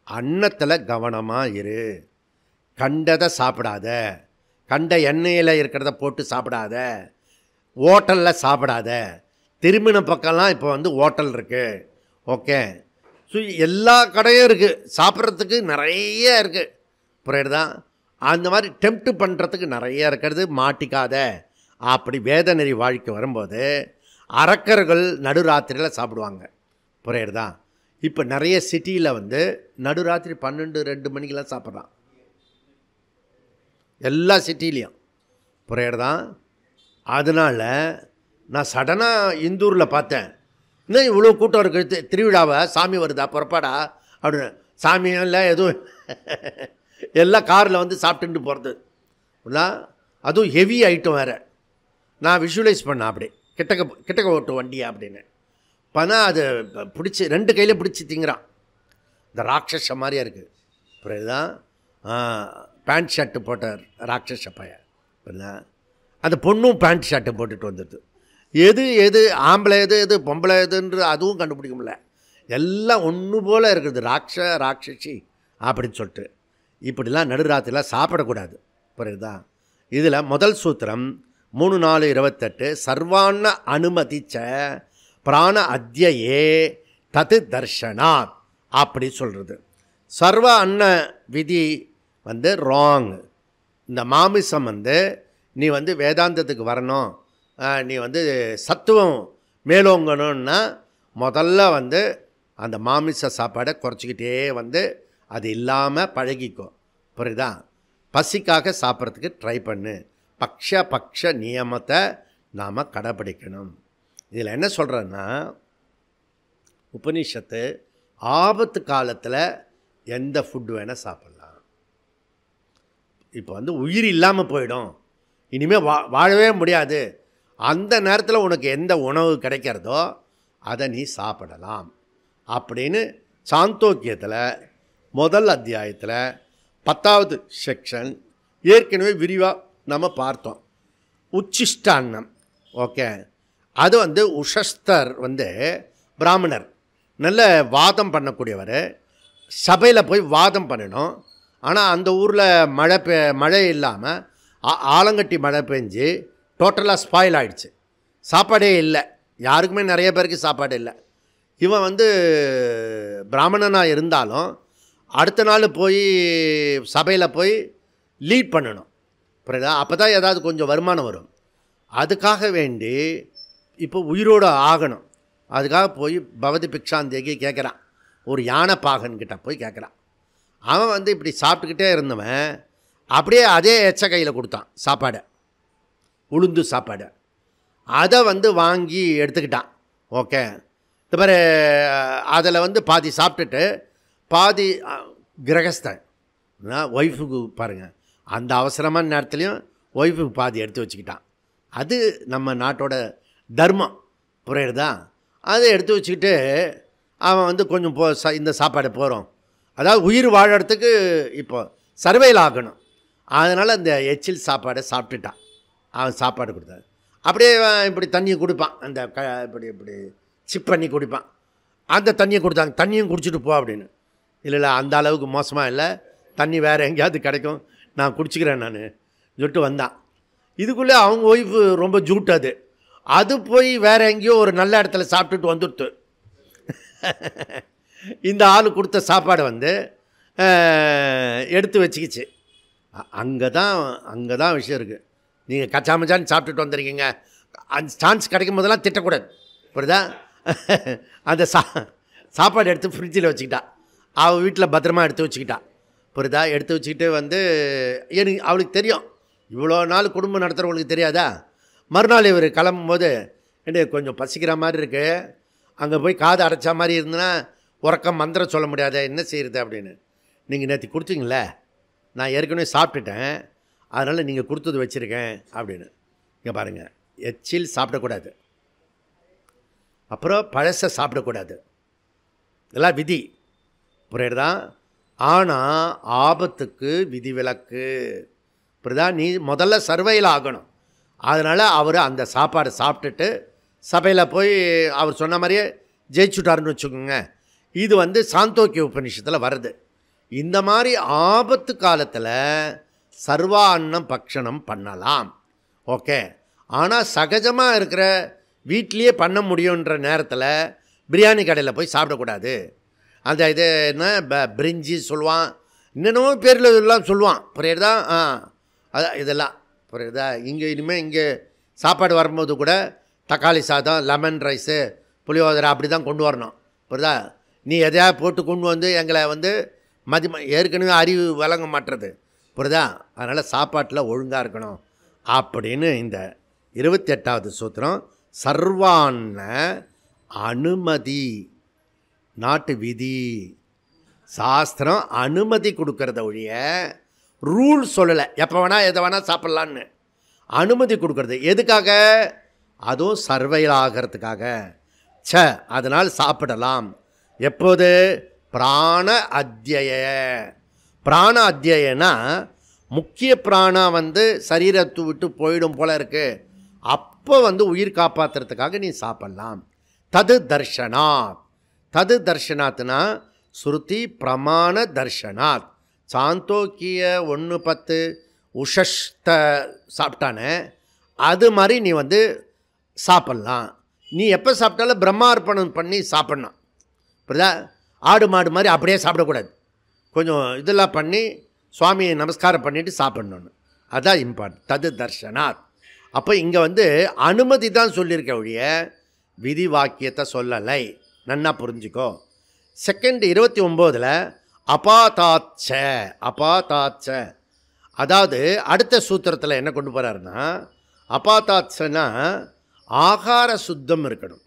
அன்னத்தில் கவனமாக இரு, கண்டதை சாப்பிடாத. கண்ட எண்ணெயில் இருக்கிறத போட்டு சாப்பிடாத, ஹோட்டலில் சாப்பிடாத. திரும்பின பக்கம்லாம் இப்போ வந்து ஹோட்டல் இருக்குது. ஓகே, ஸோ எல்லா கடையும் இருக்குது, சாப்பிட்றதுக்கு நிறைய இருக்குது. புரியுதா? அந்த மாதிரி டெம்ப்ட் பண்ணுறதுக்கு நிறைய இருக்கிறது. மாட்டிக்காத. அப்படி வேதநெறி வாழ்க்கை வரும்போது அரக்கர்கள் நடுராத்திரியில் சாப்பிடுவாங்க. புரியுறதா? இப்போ நிறைய சிட்டியில் வந்து நடுராத்திரி 12-2 மணிக்கெலாம் சாப்பிட்றான் எல்லா சிட்டிலையும். புரியுறதா? அதனால் நான் சடனாக இந்தூரில் பார்த்தேன், இன்னும் இவ்வளோ கூட்டம் இருக்குது, திருவிழாவை சாமி வருதா புறப்பாடா அப்படின்னு. சாமியும் இல்லை எதுவும் எல்லாம் காரில் வந்து சாப்பிட்டுட்டு போகிறது. அதுவும் ஹெவி ஐட்டம் வேறு. நான் விஷுவலைஸ் பண்ணேன், அப்படி கிட்டக்க ஓட்டு வண்டியா அப்படின்னு. பணம் அது பிடிச்சி 2 கையில் பிடிச்சி திங்கிறான். இந்த ராட்சஸ மாதிரியா இருக்குது. புரியுதா? பேண்ட் ஷர்ட்டு போட்ட ராட்சஸ பையன். புரியுதா? அந்த பொண்ணும் பேண்ட் ஷர்ட்டு போட்டுட்டு வந்துடுது. எது எது ஆம்பளை எது எது பொம்பளை எதுன்ற அதுவும் கண்டுபிடிக்க முடியல. எல்லாம் ஒன்று போல் இருக்குது, ராட்சசி அப்படின்னு சொல்லிட்டு. இப்படிலாம் நடுராத்திரிலாம் சாப்பிடக்கூடாது. புரியுதா? இதில் முதல் சூத்திரம் 3-4-28 சர்வாண்ண அனுமதிச்ச பிராண அத்தியே தது தர்ஷனாத் அப்படி சொல்கிறது. சர்வ அன்ன விதி வந்து ராங். இந்த மாமிசம் வந்து நீ வந்து வேதாந்தத்துக்கு வரணும், நீ வந்து சத்துவம் மேலோங்கணும்னா முதல்ல வந்து அந்த மாமிச சாப்பாடை குறைச்சிக்கிட்டே வந்து அது இல்லாமல் பழகிக்கோ. புரியுதா? பசிக்காக சாப்பிட்றதுக்கு ட்ரை பண்ணு. பக்ஷ நியமத்தை நாம் கடைப்பிடிக்கணும். இதில் என்ன சொல்கிறேன்னா, உபனிஷத்து ஆபத்து காலத்தில் எந்த ஃபுட் வேணால் சாப்பிட்லாம். இப்போ வந்து உயிர் இல்லாமல் போயிடும், இனிமேல் வாழவே முடியாது, அந்த நேரத்தில் உனக்கு எந்த உணவு கிடைக்கிறதோ அதை நீ சாப்பிடலாம் அப்படின்னு சாந்தோக்கியத்தில் முதல் அத்தியாயத்தில் 10வது செக்ஷன் ஏற்கனவே விரிவாக நம்ம பார்த்தோம். உச்சிஷ்ட அன்னம். ஓகே, அது வந்து உஷஸ்தர் வந்து பிராமணர், நல்ல வாதம் பண்ணக்கூடியவர். சபையில் போய் வாதம் பண்ணணும். ஆனால் அந்த ஊரில் மழை இல்லாமல் ஆலங்கட்டி மழை பெஞ்சு டோட்டலாக ஸ்பாயில் ஆகிடுச்சு. சாப்பாடே இல்லை, யாருக்குமே நிறைய பேருக்கு சாப்பாடு இல்லை. இவன் வந்து பிராமணனாக இருந்தாலும் அடுத்த நாள் போய் சபையில் போய் லீட் பண்ணணும். புரியுதா? அப்போ தான் ஏதாவது கொஞ்சம் வருமானம் வரும். அதுக்காக வேண்டி இப்போ உயிரோடு ஆகணும். அதுக்காக போய் பவதி பிக்ஷாந்தேகி கேட்குறான், ஒரு யானை பாகன்கிட்ட போய் கேட்குறான். அவன் வந்து இப்படி சாப்பிட்டுக்கிட்டே இருந்தவன் அப்படியே அதே எச்ச கையில் கொடுத்தான் சாப்பாடை, உளுந்து சாப்பாடு. அதை வந்து வாங்கி எடுத்துக்கிட்டான். ஓகே, இந்த மாதிரி அதில் வந்து பாதி சாப்பிட்டுட்டு பாதி கிரகஸ்தன் ஒய்ஃபுக்கு பாருங்கள், அந்த அவசரமான நேரத்துலையும் ஒய்ஃபுக்கு பாதி எடுத்து வச்சுக்கிட்டான். அது நம்ம நாட்டோட தர்மம். புரியுறதா? அதை எடுத்து வச்சுக்கிட்டு அவன் வந்து கொஞ்சம் இந்த சாப்பாடு போகிறோம், அதாவது உயிர் வாழறதுக்கு இப்போ சர்வைல் ஆகணும். அதனால் அந்த எச்சில் சாப்பாடை சாப்பிட்டுட்டான். அவன் சாப்பாடு கொடுத்தாரு. அப்படியே இப்படி தண்ணியை கொடுப்பான், அந்த இப்படி சிப் பண்ணி குடிப்பான். அந்த தண்ணியை கொடுத்தாங்க, தண்ணியும் குடிச்சிட்டு போ அப்படின்னு. இல்லை அந்த அளவுக்கு மோசமாக இல்லை, தண்ணி வேறு எங்கேயாவது கிடைக்கும், நான் குடிச்சிக்கிறேன் நான் சொல்லிட்டு வந்தான். இதுக்குள்ளே அவங்க ஒய்ஃபு ரொம்ப ஜூட்டாது, அது போய் வேறு எங்கேயோ ஒரு நல்ல இடத்துல சாப்பிட்டுட்டு வந்துடுத்து. இந்த ஆள் கொடுத்த சாப்பாடு வந்து எடுத்து வச்சுக்கிச்சு. அங்கே தான் விஷயம் இருக்குது. நீங்கள் கச்சாமச்சான்னு சாப்பிட்டுட்டு வந்துருக்கீங்க, அந்த சான்ஸ் கிடைக்கும் போதெல்லாம் திட்டக்கூடாது. புரியுதா? அந்த சாப்பாடு எடுத்து ஃப்ரிட்ஜில் வச்சுக்கிட்டா, அவள் வீட்டில் பத்திரமா எடுத்து வச்சுக்கிட்டா. புரியுதா? எடுத்து வச்சுக்கிட்டு வந்து எனக்கு அவளுக்கு தெரியும், இவ்வளோ நாள் குடும்பம் நடத்துகிறவங்களுக்கு தெரியாதா. மறுநாள் இவர் கிளம்பும்போது, எனக்கு கொஞ்சம் பசிக்கிற மாதிரி இருக்குது, அங்கே போய் காது அடைச்சா மாதிரி இருந்ததுன்னா உறக்கம் மந்திரம் சொல்ல முடியாத, என்ன செய்கிறது அப்படின்னு. நீங்கள் நேற்று கொடுத்தீங்களே, நான் ஏற்கனவே சாப்பிட்டுட்டேன், அதனால் நீங்கள் கொடுத்தது வச்சுருக்கேன் அப்படின்னு. இங்கே பாருங்கள், எச்சில் சாப்பிடக்கூடாது, அப்புறம் பழசை சாப்பிடக்கூடாது, இதெல்லாம் விதி. புரியுறதா? ஆனால் ஆபத்துக்கு விதிவிலக்கு. புரியுதா? நீ முதல்ல சர்வையில் ஆகணும். அதனால் அவர் அந்த சாப்பாடை சாப்பிட்டுட்டு சபையில் போய் அவர் சொன்ன மாதிரியே ஜெயிச்சுட்டாருன்னு வச்சுக்கோங்க. இது வந்து சாந்தோக்கிய உபநிஷத்தில் வருது. இந்த மாதிரி ஆபத்து காலத்தில் சர்வான்னம் பக்ஷணம் பண்ணலாம். ஓகே. ஆனால் சகஜமாக இருக்கிற வீட்லேயே பண்ண முடியுன்ற நேரத்தில் பிரியாணி கடையில் போய் சாப்பிடக்கூடாது. அந்த இது என்ன பிரிஞ்சி சொல்லுவான், இன்னென்னமோ பேரில் இதெல்லாம் சொல்லுவான், புரியுறதா? அதான் இதெல்லாம் புரியுறதா? இனிமேல் இங்கே சாப்பாடு வரும்போது கூட தக்காளி சாதம், லெமன் ரைஸு, புளியோதரை அப்படி தான் கொண்டு வரணும், புரியுதா? நீ எதையாவது போட்டு கொண்டு வந்து எங்களை ஏற்கனவே அறிவு வழங்க மாட்டுறது, புரியுதா? அதனால் சாப்பாட்டில் ஒழுங்காக இருக்கணும் அப்படின்னு இந்த 28வது சூத்திரம். சர்வான்ன அனுமதி, நாட்டு விதி, சாஸ்திரம் அனுமதி கொடுக்கறத ஒழிய ரூல் சொல்லலை. எப்போ வேணால் எதை வேணால் சாப்பிட்லான்னு அனுமதி கொடுக்கறது. எதுக்காக? அதுவும் சர்வைல் ஆகிறதுக்காக. அதனால் சாப்பிடலாம். எப்போது? பிராண அத்திய. பிராண அத்தியனா முக்கிய பிராணா சரீரத்தை விட்டு போயிடும் போல இருக்குது, அப்போ உயிர் காப்பாற்றுறதுக்காக நீ சாப்பிட்லாம். தது தர்ஷனாத். தது தர்ஷனாத்னா ஸ்ருதி பிரமாண தர்ஷனாத். சாந்தோக்கிய 1:10 உஷஷ்த சாப்பிட்டானே அது மாதிரி நீ சாப்பிட்லாம். நீ எப்போ சாப்பிட்டாலும் பிரம்மார்ப்பணம் பண்ணி சாப்பிட்ணும், புரியுதா? ஆடு மாடு மாதிரி அப்படியே சாப்பிடக்கூடாது, கொஞ்சம் இதெல்லாம் பண்ணி சுவாமியை நமஸ்காரம் பண்ணிவிட்டு சாப்பிட்ணுன்னு. அதுதான் இம்பார்ட்டன்ட். தது தர்ஷனாத். அப்போ இங்கே அனுமதி தான் சொல்லியிருக்க ஒழிய விதி வாக்கியத்தை சொல்லலை. நன்னா புரிஞ்சுக்கோ. செகண்ட் 29ல் அபாதாச்ச. அபாதாச்ச அதாவது அடுத்த சூத்திரத்தில் என்ன கொண்டு போகிறாருன்னா, அபாதாச்சனா ஆகார சுத்தம் இருக்கணும்.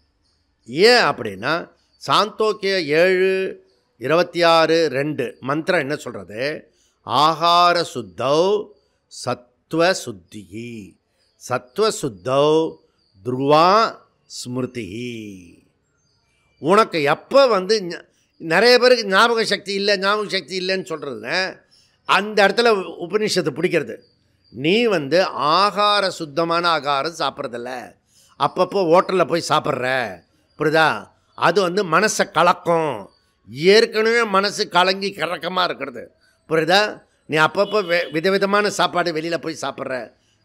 ஏன் அப்படின்னா சாந்தோக்கிய 7:26-2 மந்திரம் என்ன சொல்கிறது? ஆகார சுத்தௌ சத்வ சுத்தி, சத்வ சுத்தௌ துருவா ஸ்மிருதி. உனக்கு எப்போ நிறைய பேருக்கு ஞாபக சக்தி இல்லை, ஞாபக சக்தி இல்லைன்னு சொல்கிறது, அந்த இடத்துல உபநிஷத்து பிடிக்கிறது. நீ ஆகார சுத்தமான ஆகாரம் சாப்பிட்றதில்ல, அப்பப்போ ஹோட்டலில் போய் சாப்பிட்ற, புரியுதா? அது மனசை கலக்கும். ஏற்கனவே மனசு கலங்கி கலக்கமாக இருக்கிறது, புரியுதா? நீ அப்பப்போ விதவிதமான சாப்பாடு வெளியில் போய் சாப்பிட்ற.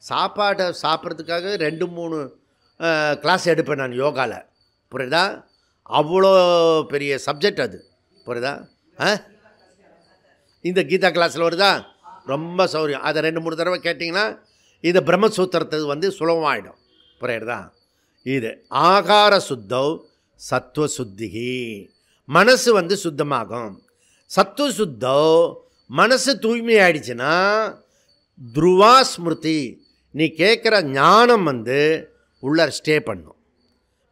சாப்பாடை சாப்பிட்றதுக்காக 2-3 கிளாஸ் எடுப்பேன் நான் யோகாவில், புரியுதா? அவ்வளோ பெரிய சப்ஜெக்ட் அது, புரியுதா? இந்த கீதா கிளாஸில் வருதா? ரொம்ப சௌரியம். அதை 2-3 தடவை கேட்டிங்கன்னா இது பிரம்மசூத்திரத்துக்கு சுலபமாகிடும், புரியுறதா? இது ஆகார சுத்தௌ சத்துவ சுத்திகி, மனசு சுத்தமாகும். சத்துவ சுத்தௌ மனசு தூய்மையாயிடுச்சுன்னா துருவா ஸ்மிருதி, நீ கேட்குற ஞானம் உள்ளர ஸ்டே பண்ணும்.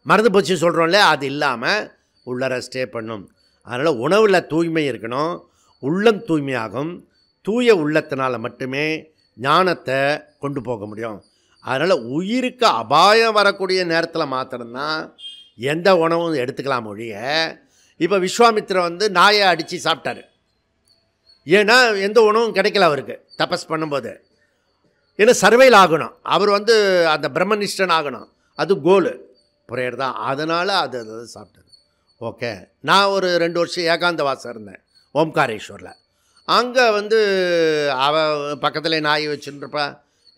மறந்து போச்சு சொல்கிறோம்ல, அது இல்லாமல் உள்ளர ஸ்டே பண்ணும். அதனால் உணவில் தூய்மை இருக்கணும், உள்ளம் தூய்மையாகும். தூய உள்ளத்தினால் மட்டுமே ஞானத்தை கொண்டு போக முடியும். அதனால் உயிருக்கு அபாயம் வரக்கூடிய நேரத்தில் மாத்திரம்தான் எந்த உணவும் எடுத்துக்கலாம் ஒழிய. இப்போ விஸ்வாமித்திரன் நாயை அடித்து சாப்பிட்டாரு. ஏன்னா எந்த உணவும் கிடைக்கல அவருக்கு தபஸ் பண்ணும்போது. ஏன்னா சர்வைல் ஆகணும், அவர் அந்த பிரம்மனிஷ்டன் ஆகணும், அது கோலு, புரியுறதா? அதனால் அது சாப்பிட்டாரு. ஓகே. நான் ஒரு 2 வருஷம் ஏகாந்த வாசம் இருந்தேன் ஓம்காரேஸ்வரில். அங்கே அவ பக்கத்தில் நாய் வச்சுருப்பா,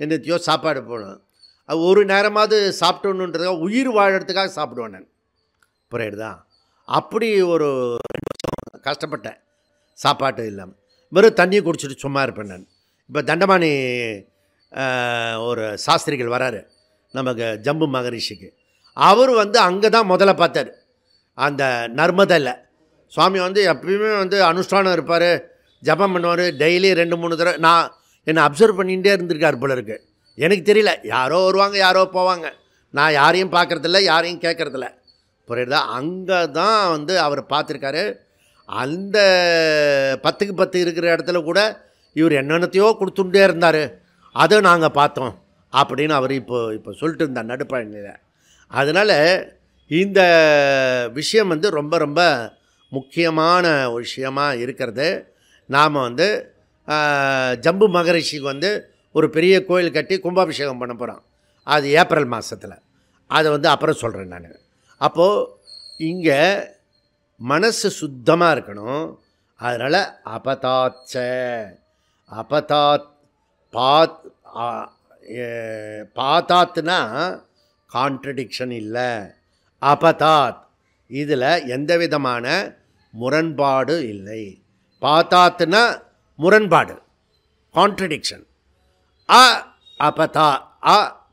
என்னத்தையோ சாப்பாடு போகணும். அது ஒரு நேரமாவது சாப்பிட்டணுன்றதுக்காக உயிர் வாழறதுக்காக சாப்பிடுவேன் நான், புரியுறதா? அப்படி ஒரு 2 வருஷம் கஷ்டப்பட்டேன் சாப்பாட்டு இல்லாமல். வெறும் தண்ணியை குடிச்சிட்டு சும்மா இருப்பேன் நான். இப்போ தண்டமானி ஒரு சாஸ்திரிகள் வராரு நமக்கு, ஜம்பு மகரிஷிக்கு. அவர் அங்கே தான் முதல்ல பார்த்தார், அந்த நர்மதையில். சுவாமி எப்பயுமே அனுஷ்டானம் இருப்பார், ஜபம் பண்ணுவார், டெய்லி 2-3 தடவை. நான் என்னை அப்சர்வ் பண்ணிகிட்டே இருந்திருக்கார் போல இருக்குது, எனக்கு தெரியல. யாரோ வருவாங்க, யாரோ போவாங்க, நான் யாரையும் பார்க்குறதில்ல, யாரையும் கேட்குறதில்ல, புரியுதா? அங்கே தான் அவர் பார்த்துருக்காரு. அந்த 10க்கு 10 இருக்கிற இடத்துல கூட இவர் என்னென்னத்தையோ கொடுத்துட்டே இருந்தார், அதை நாங்கள் பார்த்தோம் அப்படின்னு அவர் இப்போ சொல்லிட்டு இருந்தார் நடுப்பழனியில். அதனால் இந்த விஷயம் ரொம்ப ரொம்ப முக்கியமான விஷயமாக இருக்கிறது. நாம் ஜம்பு மகரிஷிக்கு ஒரு பெரிய கோயில் கட்டி கும்பாபிஷேகம் பண்ண போகிறோம். அது ஏப்ரல் மாதத்தில். அதை அப்புறம் சொல்கிறேன் நான். அப்போது இங்கே மனசு சுத்தமாக இருக்கணும். அதனால் அபதாச்ச, அபதாத் பாத் பாத்தாத்னா கான்ட்ரடிக்ஷன் இல்லை, அபதாத் இதில் எந்த விதமான முரண்பாடு இல்லை. பாத்தாத்னா முரண்பாடு, கான்ட்ரடிக்ஷன். அபதா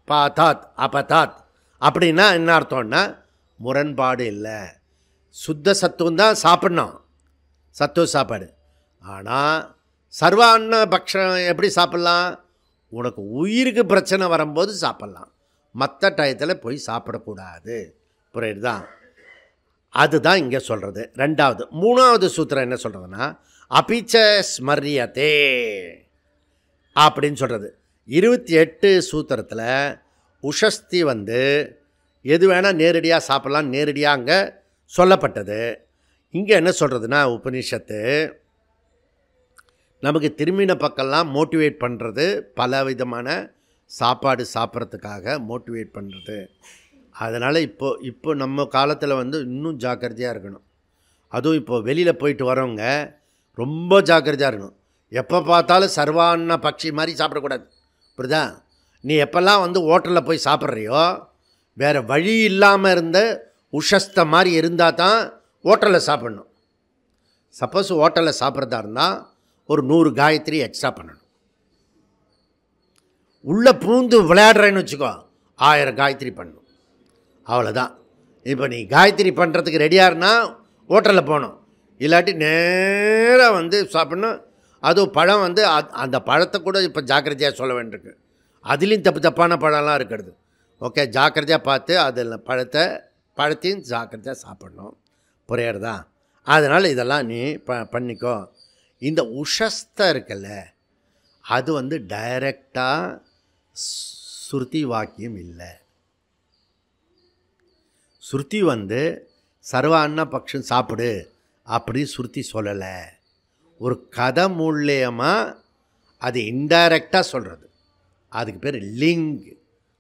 பாத்தாத் அபதாத் அப்படின்னா என்ன அர்த்தம்னா முரண்பாடு இல்லை. சுத்த சத்துவம் தான் சாப்பிட்ணும், சத்துவ சாப்பாடு. ஆனால் சர்வான்ன பக்ஷம் எப்படி சாப்பிட்லாம்? உனக்கு உயிருக்கு பிரச்சனை வரும்போது சாப்பிட்லாம், மற்ற டயத்தில் போய் சாப்பிடக்கூடாது. புரியுதுதான்? அதுதான் இங்கே சொல்கிறது. ரெண்டாவது. மூணாவது சூத்திரம் என்ன சொல்கிறதுனா அபிச்ச ஸ்மரியத்தே அப்படின்னு சொல்கிறது. 28 சூத்திரத்தில் உஷஸ்தி எது வேணால் நேரடியாக சாப்பிட்லாம், நேரடியாக அங்கே சொல்லப்பட்டது. இங்கே என்ன சொல்கிறதுனா உபனிஷத்து நமக்கு திரும்பின பக்கம்லாம் மோட்டிவேட் பண்ணுறது, பல விதமான சாப்பாடு சாப்பிட்றதுக்காக மோட்டிவேட் பண்ணுறது. அதனால் இப்போ நம்ம காலத்தில் இன்னும் ஜாக்கிரதையாக இருக்கணும். அதுவும் இப்போது வெளியில் போயிட்டு வரவங்க ரொம்ப ஜாக்கிரதையாக இருக்கணும். எப்போ பார்த்தாலும் சர்வான்ன பட்சி மாதிரி சாப்பிடக்கூடாது. புரியுதா? நீ எப்போல்லாம் ஹோட்டலில் போய் சாப்பிட்றியோ, வேறு வழி இல்லாமல் இருந்த உஷஸ்த மாதிரி இருந்தால் தான் ஹோட்டலில் சாப்பிட்ணும். சப்போஸ் ஹோட்டலில் சாப்பிட்றதா இருந்தால் ஒரு 100 காயத்ரி எக்ஸ்ட்ரா பண்ணணும். உள்ளே பூந்து விளையாடுறேன்னு வச்சுக்கோ, 1000 காயத்ரி பண்ணணும். அவ்வளோதான். இப்போ நீ காயத்ரி பண்ணுறதுக்கு ரெடியாக இருந்தால் ஹோட்டலில் போகணும், இல்லாட்டி நேராக சாப்பிட்ணும். அதுவும் பழம் அந்த பழத்தை கூட இப்போ ஜாக்கிரதையாக சொல்ல வேண்டியிருக்கு. அதுலேயும் தப்பான பழம்லாம் இருக்கிறது. ஓகே, ஜாக்கிரதையாக பார்த்து அதில் பழத்தையும் ஜாக்கிரதையாக சாப்பிட்ணும். புரியுறதா? அதனால் இதெல்லாம் நீ பண்ணிக்கோ. இந்த உஷஸ்த இருக்குல்ல, அது டைரக்டாக ஸ்ருதி வாக்கியம் இல்லை. ஸ்ருதி சர்வான்ன பக்ஷம் சாப்பிடு அப்படி ஸ்ருதி சொல்லலை. ஒரு கதை மூலியமாக அது இன்டைரக்டாக சொல்கிறது, அதுக்கு பேர் லிங்.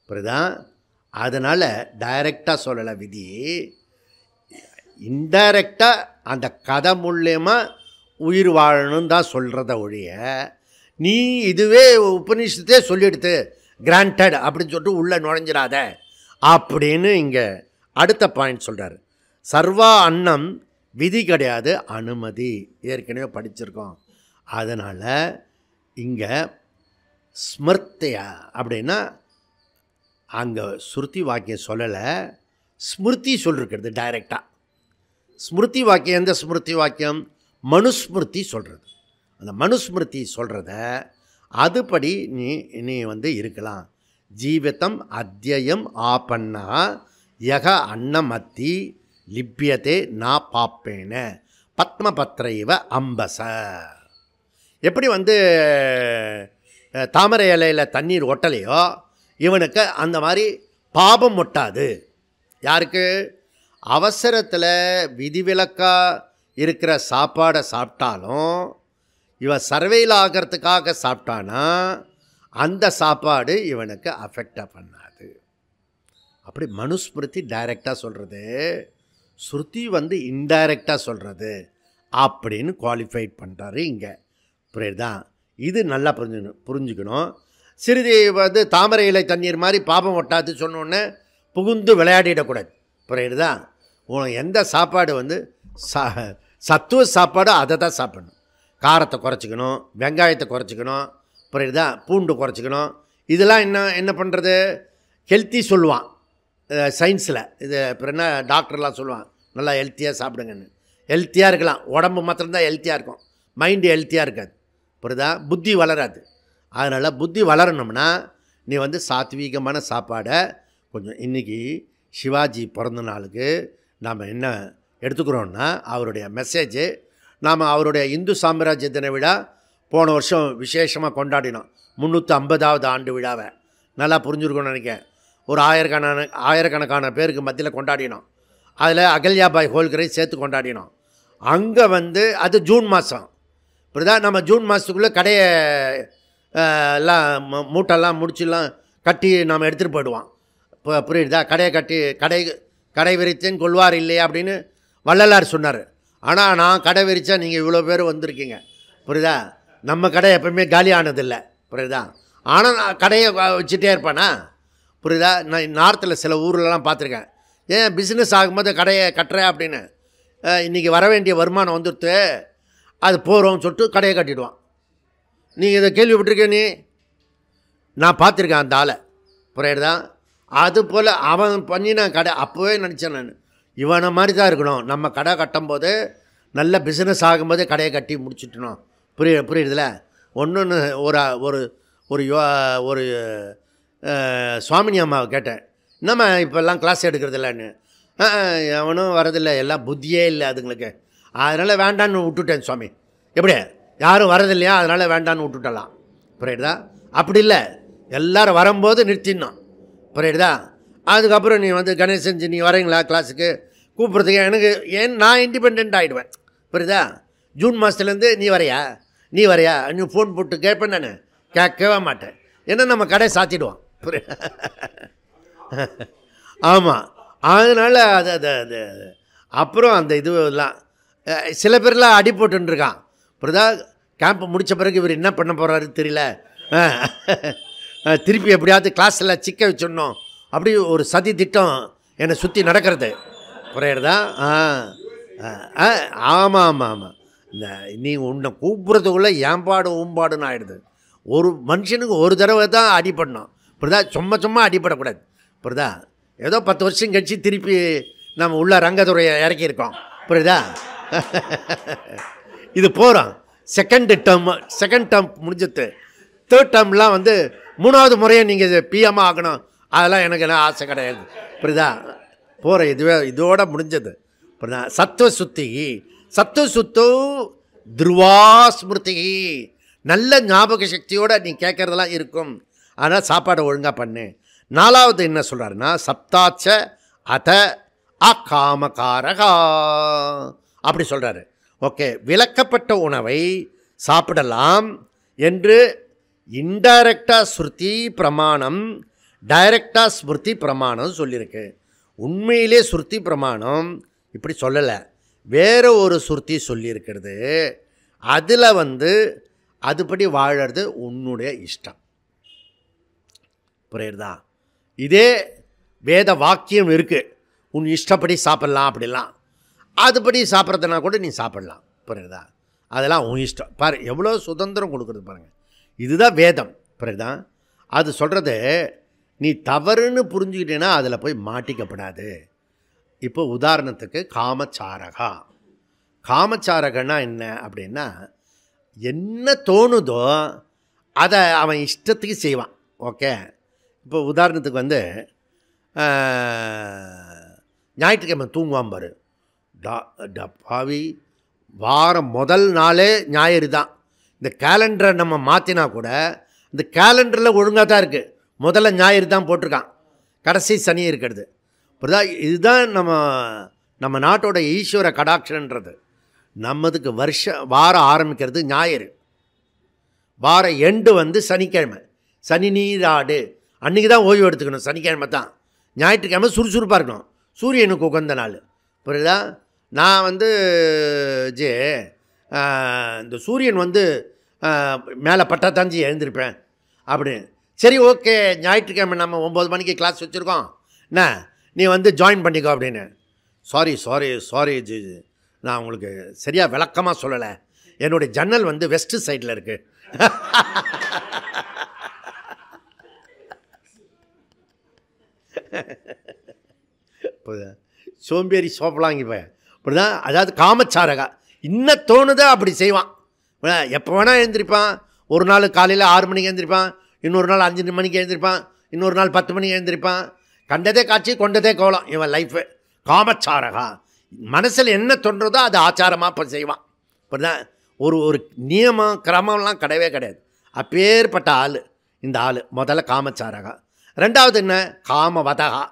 புரியுதா? அதனால் டைரக்டாக சொல்லலை விதி, இன்டைரக்டாக அந்த கதை மூலியமாக உயிர் வாழணும் தான் சொல்கிறத ஒழிய, நீ இதுவே உபநிஷத்தே சொல்லிடுத்து கிராண்டட் அப்படின்னு சொல்லிட்டு உள்ளே நுழைஞ்சிடாத அப்படின்னு இங்கே அடுத்த பாயிண்ட் சொல்கிறார். சர்வா அன்னம் விதி கிடையாது, அனுமதி. ஏற்கனவே படிச்சிருக்கோம். அதனால் இங்கே ஸ்மிருத்தியா அப்படின்னா அங்கே ஸ்ருதி வாக்கியம் சொல்லலை, ஸ்மிருதி சொல்லிருக்கிறது டைரெக்டாக. ஸ்மிருதி வாக்கியம் எந்த ஸ்மிருதி வாக்கியம்? மனுஸ்மிருதி சொல்கிறது. அந்த மனுஸ்மிருதி சொல்கிறத அதுபடி நீ இருக்கலாம். ஜீவிதம் அத்தியம் ஆபன்னா யக அன்னமத்தி லிப்பியதே நா பாப்பேன பத்மபத்ரைவ அம்பச. எப்படி தாமரை இலையில் தண்ணீர் ஒட்டலையோ இவனுக்கு அந்த மாதிரி பாபம் ஒட்டாது. யாருக்கு? அவசரத்தில் விதிவிலக்காக இருக்கிற சாப்பாடை சாப்பிட்டாலும் இவன் சர்வையில் ஆகிறதுக்காக சாப்பிட்டானா அந்த சாப்பாடு இவனுக்கு அஃபெக்டாக பண்ணாது. அப்படி மனுஸ்மிருதி டைரெக்டாக சொல்கிறது, ஸ்ருதி இன்டைரக்டாக சொல்கிறது அப்படின்னு குவாலிஃபைட் பண்ணுறாரு இங்கே. புரியுதா? இது நல்லா புரிஞ்சுக்கணும். சிறிது தாமரை இலை தண்ணீர் மாதிரி பாபம் ஒட்டாது சொன்னோன்னே புகுந்து விளையாடிடக்கூடாது. புரியுதா? எந்த சாப்பாடு சத்துவ சாப்பாடு அதை தான் சாப்பிடணும். காரத்தை குறைச்சிக்கணும், வெங்காயத்தை குறைச்சிக்கணும். புரியுதா? பூண்டு குறைச்சிக்கணும். இதெல்லாம் என்ன பண்ணுறது? ஹெல்த்தி சொல்லுவான் சயின்ஸில். இது அப்புறம் என்ன டாக்டர்லாம் சொல்லுவான், நல்லா ஹெல்த்தியாக சாப்பிடுங்கன்னு. ஹெல்த்தியாக இருக்கலாம், உடம்பு மாத்திரம்தான் ஹெல்த்தியாக இருக்கும், மைண்டு ஹெல்த்தியாக இருக்காது. புரியுதா? புத்தி வளராது. அதனால் புத்தி வளரணும்னா நீ சாத்வீகமான சாப்பாடை கொஞ்சம். இன்றைக்கி சிவாஜி பிறந்த நாளுக்கு நாம் என்ன எடுத்துக்கிறோன்னா அவருடைய மெசேஜு. நாம் அவருடைய இந்து சாம்ராஜ்ய தின விழா போன வருஷம் விசேஷமாக கொண்டாடினோம், 350வது ஆண்டு விழாவை. நல்லா புரிஞ்சுருக்கணும்னு நினைக்கிறேன். ஒரு ஆயிரக்கணக்கான பேருக்கு மத்தியில் கொண்டாடினோம். அதில் அகல்யாபாய் ஹோல்கரை சேர்த்து கொண்டாடினோம். அங்கே அது ஜூன் மாதம். இப்படிதான் நம்ம ஜூன் மாதத்துக்குள்ளே கடையை எல்லாம் மூட்டெல்லாம் முடிச்சுலாம் கட்டி நாம் எடுத்துகிட்டு போயிடுவோம். இப்போ புரியுதா? கடையை கட்டி கடை விரித்தேன் கொள்வார் இல்லையா அப்படின்னு வள்ளலார் சொன்னார். ஆனால் நான் கடை விரித்தா நீங்கள் இவ்வளோ பேர் வந்திருக்கீங்க. புரியுதா? நம்ம கடை எப்பவுமே காலியானதில்லை. புரியுதா? ஆனால் நான் கடையை வச்சுட்டே இருப்பானா? புரியுதா? நான் நார்த்தில் சில ஊர்லலாம் பார்த்துருக்கேன். ஏன் பிஸ்னஸ் ஆகும்போது கடையை கட்டுறேன் அப்படின்னு, இன்றைக்கி வர வேண்டிய வருமானம் வந்துடுத்து, அது போகிறோம்னு சொல்லிட்டு கடையை கட்டிடுவான். நீங்கள் இதை கேள்விப்பட்டிருக்கே? நான் பார்த்துருக்கேன் அந்த ஆளை. புரியுதா? அதுபோல் அவன் பண்ணின கடை அப்போவே நினச்சேன் நான், இவனை மாதிரி தான் இருக்கணும். நம்ம கடை கட்டும்போது நல்ல பிஸ்னஸ் ஆகும்போது கடையை கட்டி முடிச்சுட்டணும். புரியுதுல? ஒன்று ஒரு ஒரு ஒரு ஒரு சுவாமினி அம்மாவை கேட்டேன், என்னம்மா இப்போல்லாம் கிளாஸ் எடுக்கிறதில்லன்னு. அவனும் வரதில்லை, எல்லாம் புத்தியே இல்லை அதுங்களுக்கு, அதனால் வேண்டான்னு விட்டுட்டேன் சுவாமி. எப்படி யாரும் வரதில்லையா, அதனால் வேண்டான்னு விட்டுட்டலாம். புரியுதா? அப்படி இல்லை, எல்லோரும் வரும்போது நிறுத்திடணும். புரியுதா? அதுக்கப்புறம் நீ வந்து கணேசன் நீ வரீங்களா கிளாஸுக்கு கூப்பிட்றதுக்கு, எனக்கு ஏன் நான் இண்டிபெண்ட் ஆகிடுவேன். புரியுதா? ஜூன் மாதத்துலேருந்து நீ வரையா நீ ஃபோன் போட்டு கேட்பேன். நான் கேட்கவே மாட்டேன், ஏன்னா நம்ம கடை சாத்திடுவான். ஆமாம், அதனால் அது அப்புறம் அந்த இதுவெல்லாம் சில பேர்லாம் அடி போட்டுருக்கான். புரியுதா? கேம்ப் முடித்த பிறகு இவர் என்ன பண்ண போகிறாரு தெரியல, திருப்பி எப்படியாவது கிளாஸில் சிக்க வச்சிடணும் அப்படி ஒரு சதி திட்டம் என்னை சுற்றி நடக்கிறது. புரியுறதா? ஆமாம் ஆமாம் ஆமாம். இந்த நீ உன்னை கூப்பிட்றதுக்குள்ளே ஏம்பாடு ஊம்பாடுன்னு ஆகிடுது. ஒரு மனுஷனுக்கு ஒரு தடவை தான் அடிப்படணும். புரியுதா? சும்மா அடிப்படக்கூடாது. புரியுதா? ஏதோ 10 வருஷம் கழிச்சு திருப்பி நம்ம உள்ள ரங்கத்துறையை இறக்கியிருக்கோம். புரியுதா? இது போகிறோம். செகண்ட் டேர்ம் முடிஞ்சது. தேர்ட் டேர்ம்லாம் வந்து 3வது முறையை நீங்கள் பிஎம் ஆகணும், அதெல்லாம் எனக்கு என்ன ஆசை கிடையாது. புரியுதா? போகிற இதோட முடிஞ்சது. புரியுதா? சத்துவசுத்தோ துருவாஸ்மிருதி, நல்ல ஞாபக சக்தியோடு நீ கேட்குறதெல்லாம் இருக்கும். அதனால் சாப்பாடை ஒழுங்காக பண்ணு. 4வது என்ன சொல்கிறாருன்னா, சப்தாச்ச அத அகாமகாரகா அப்படி சொல்கிறாரு. ஓகே, விலக்கப்பட்ட உணவை சாப்பிடலாம் என்று இன்டைரக்டாக ஸ்ருதி பிரமாணம், டைரக்டாக ஸ்மிருதி பிரமாணம் சொல்லியிருக்கு. உண்மையிலே ஸ்ருதி பிரமாணம் இப்படி சொல்லலை, வேறு ஒரு ஸ்ருதி சொல்லியிருக்கிறது. அதில் வந்து அதுபடி வாழறது உன்னுடைய இஷ்டம். புரியுறதா? இதே வேத வாக்கியம் இருக்குது, உன் இஷ்டப்படி சாப்பிட்லாம் அப்படிலாம், அதுபடி சாப்பிட்றதுனா கூட நீ சாப்பிட்லாம். புரியுறதா? அதெல்லாம் உன் இஷ்டம். பாரு எவ்வளோ சுதந்திரம் கொடுக்குறது பாருங்கள். இதுதான் வேதம். புரியுதா? அது சொல்கிறது நீ தவறுன்னு புரிஞ்சுக்கிட்டேன்னா அதில் போய் மாட்டிக்கப்படாது. இப்போ உதாரணத்துக்கு காமச்சாரகன்னா என்ன அப்படின்னா, என்ன தோணுதோ அதை அவன் இஷ்டத்துக்கு செய்வான். ஓகே, இப்போ உதாரணத்துக்கு வந்து ஞாயிற்றுக்கிழமை தூங்குவான் பாரு, பாவி வாரம் முதல் நாளே ஞாயிறு தான். இந்த கேலண்டரை நம்ம மாற்றினா கூட இந்த கேலண்டரில் ஒழுங்காக தான் இருக்குது, முதல்ல ஞாயிறு தான் போட்டிருக்கான், கடைசி சனி இருக்கிறது. புரியுதா? இதுதான் நம்ம நாட்டோட ஈஸ்வர கடாட்சன்றது. நம்மதுக்கு வாரம் ஆரம்பிக்கிறது ஞாயிறு, வார எண்டு வந்து சனிக்கிழமை, சனி நீராடு அன்றைக்கி தான் ஓய்வு எடுத்துக்கணும். சனிக்கிழமை தான். ஞாயிற்றுக்கிழமை சுறுசுறுப்பாக இருக்கணும், சூரியனுக்கு உகந்த நாள். புரியுதா? நான் வந்து இந்த சூரியன் வந்து மேலே பட்டாத்தாஞ்சி எழுந்திருப்பேன் அப்படின்னு. சரி ஓகே, ஞாயிற்றுக்கிழமை நம்ம 9 மணிக்கு கிளாஸ் வச்சுருக்கோம், என்ன நீ வந்து ஜாயின் பண்ணிக்கோ அப்படின்னு. சாரி ஜி, நான் உங்களுக்கு சரியாக விளக்கமாக சொல்லலை, என்னுடைய ஜன்னல் வந்து வெஸ்ட் சைடில் இருக்குது. சோம்பேறி சோப்பலாங்கி போய் அப்படிதான். அதாவது காமச்சாரகா இன்னும் தோணுதோ அப்படி செய்வான். எப்போ வேணால் எழுந்திருப்பான். ஒரு நாள் காலையில் 6 மணிக்கு எழுந்திருப்பான், இன்னொரு நாள் 5 மணிக்கு எழுந்திருப்பான், இன்னொரு நாள் 10 மணிக்கு எழுந்திருப்பான். கண்டதே காட்சி கொண்டதே கோலம் இவன் லைஃபு. காமச்சாரகா மனசில் என்ன தோன்றதோ அது ஆச்சாரமாக இப்போ செய்வான். இப்படிதான். ஒரு நியமம் கிரமம்லாம் கிடையவே கிடையாது. அப்பேற்பட்ட ஆள் இந்த ஆள். முதல்ல காமச்சாரகா. 2வது என்ன, காமவதகா.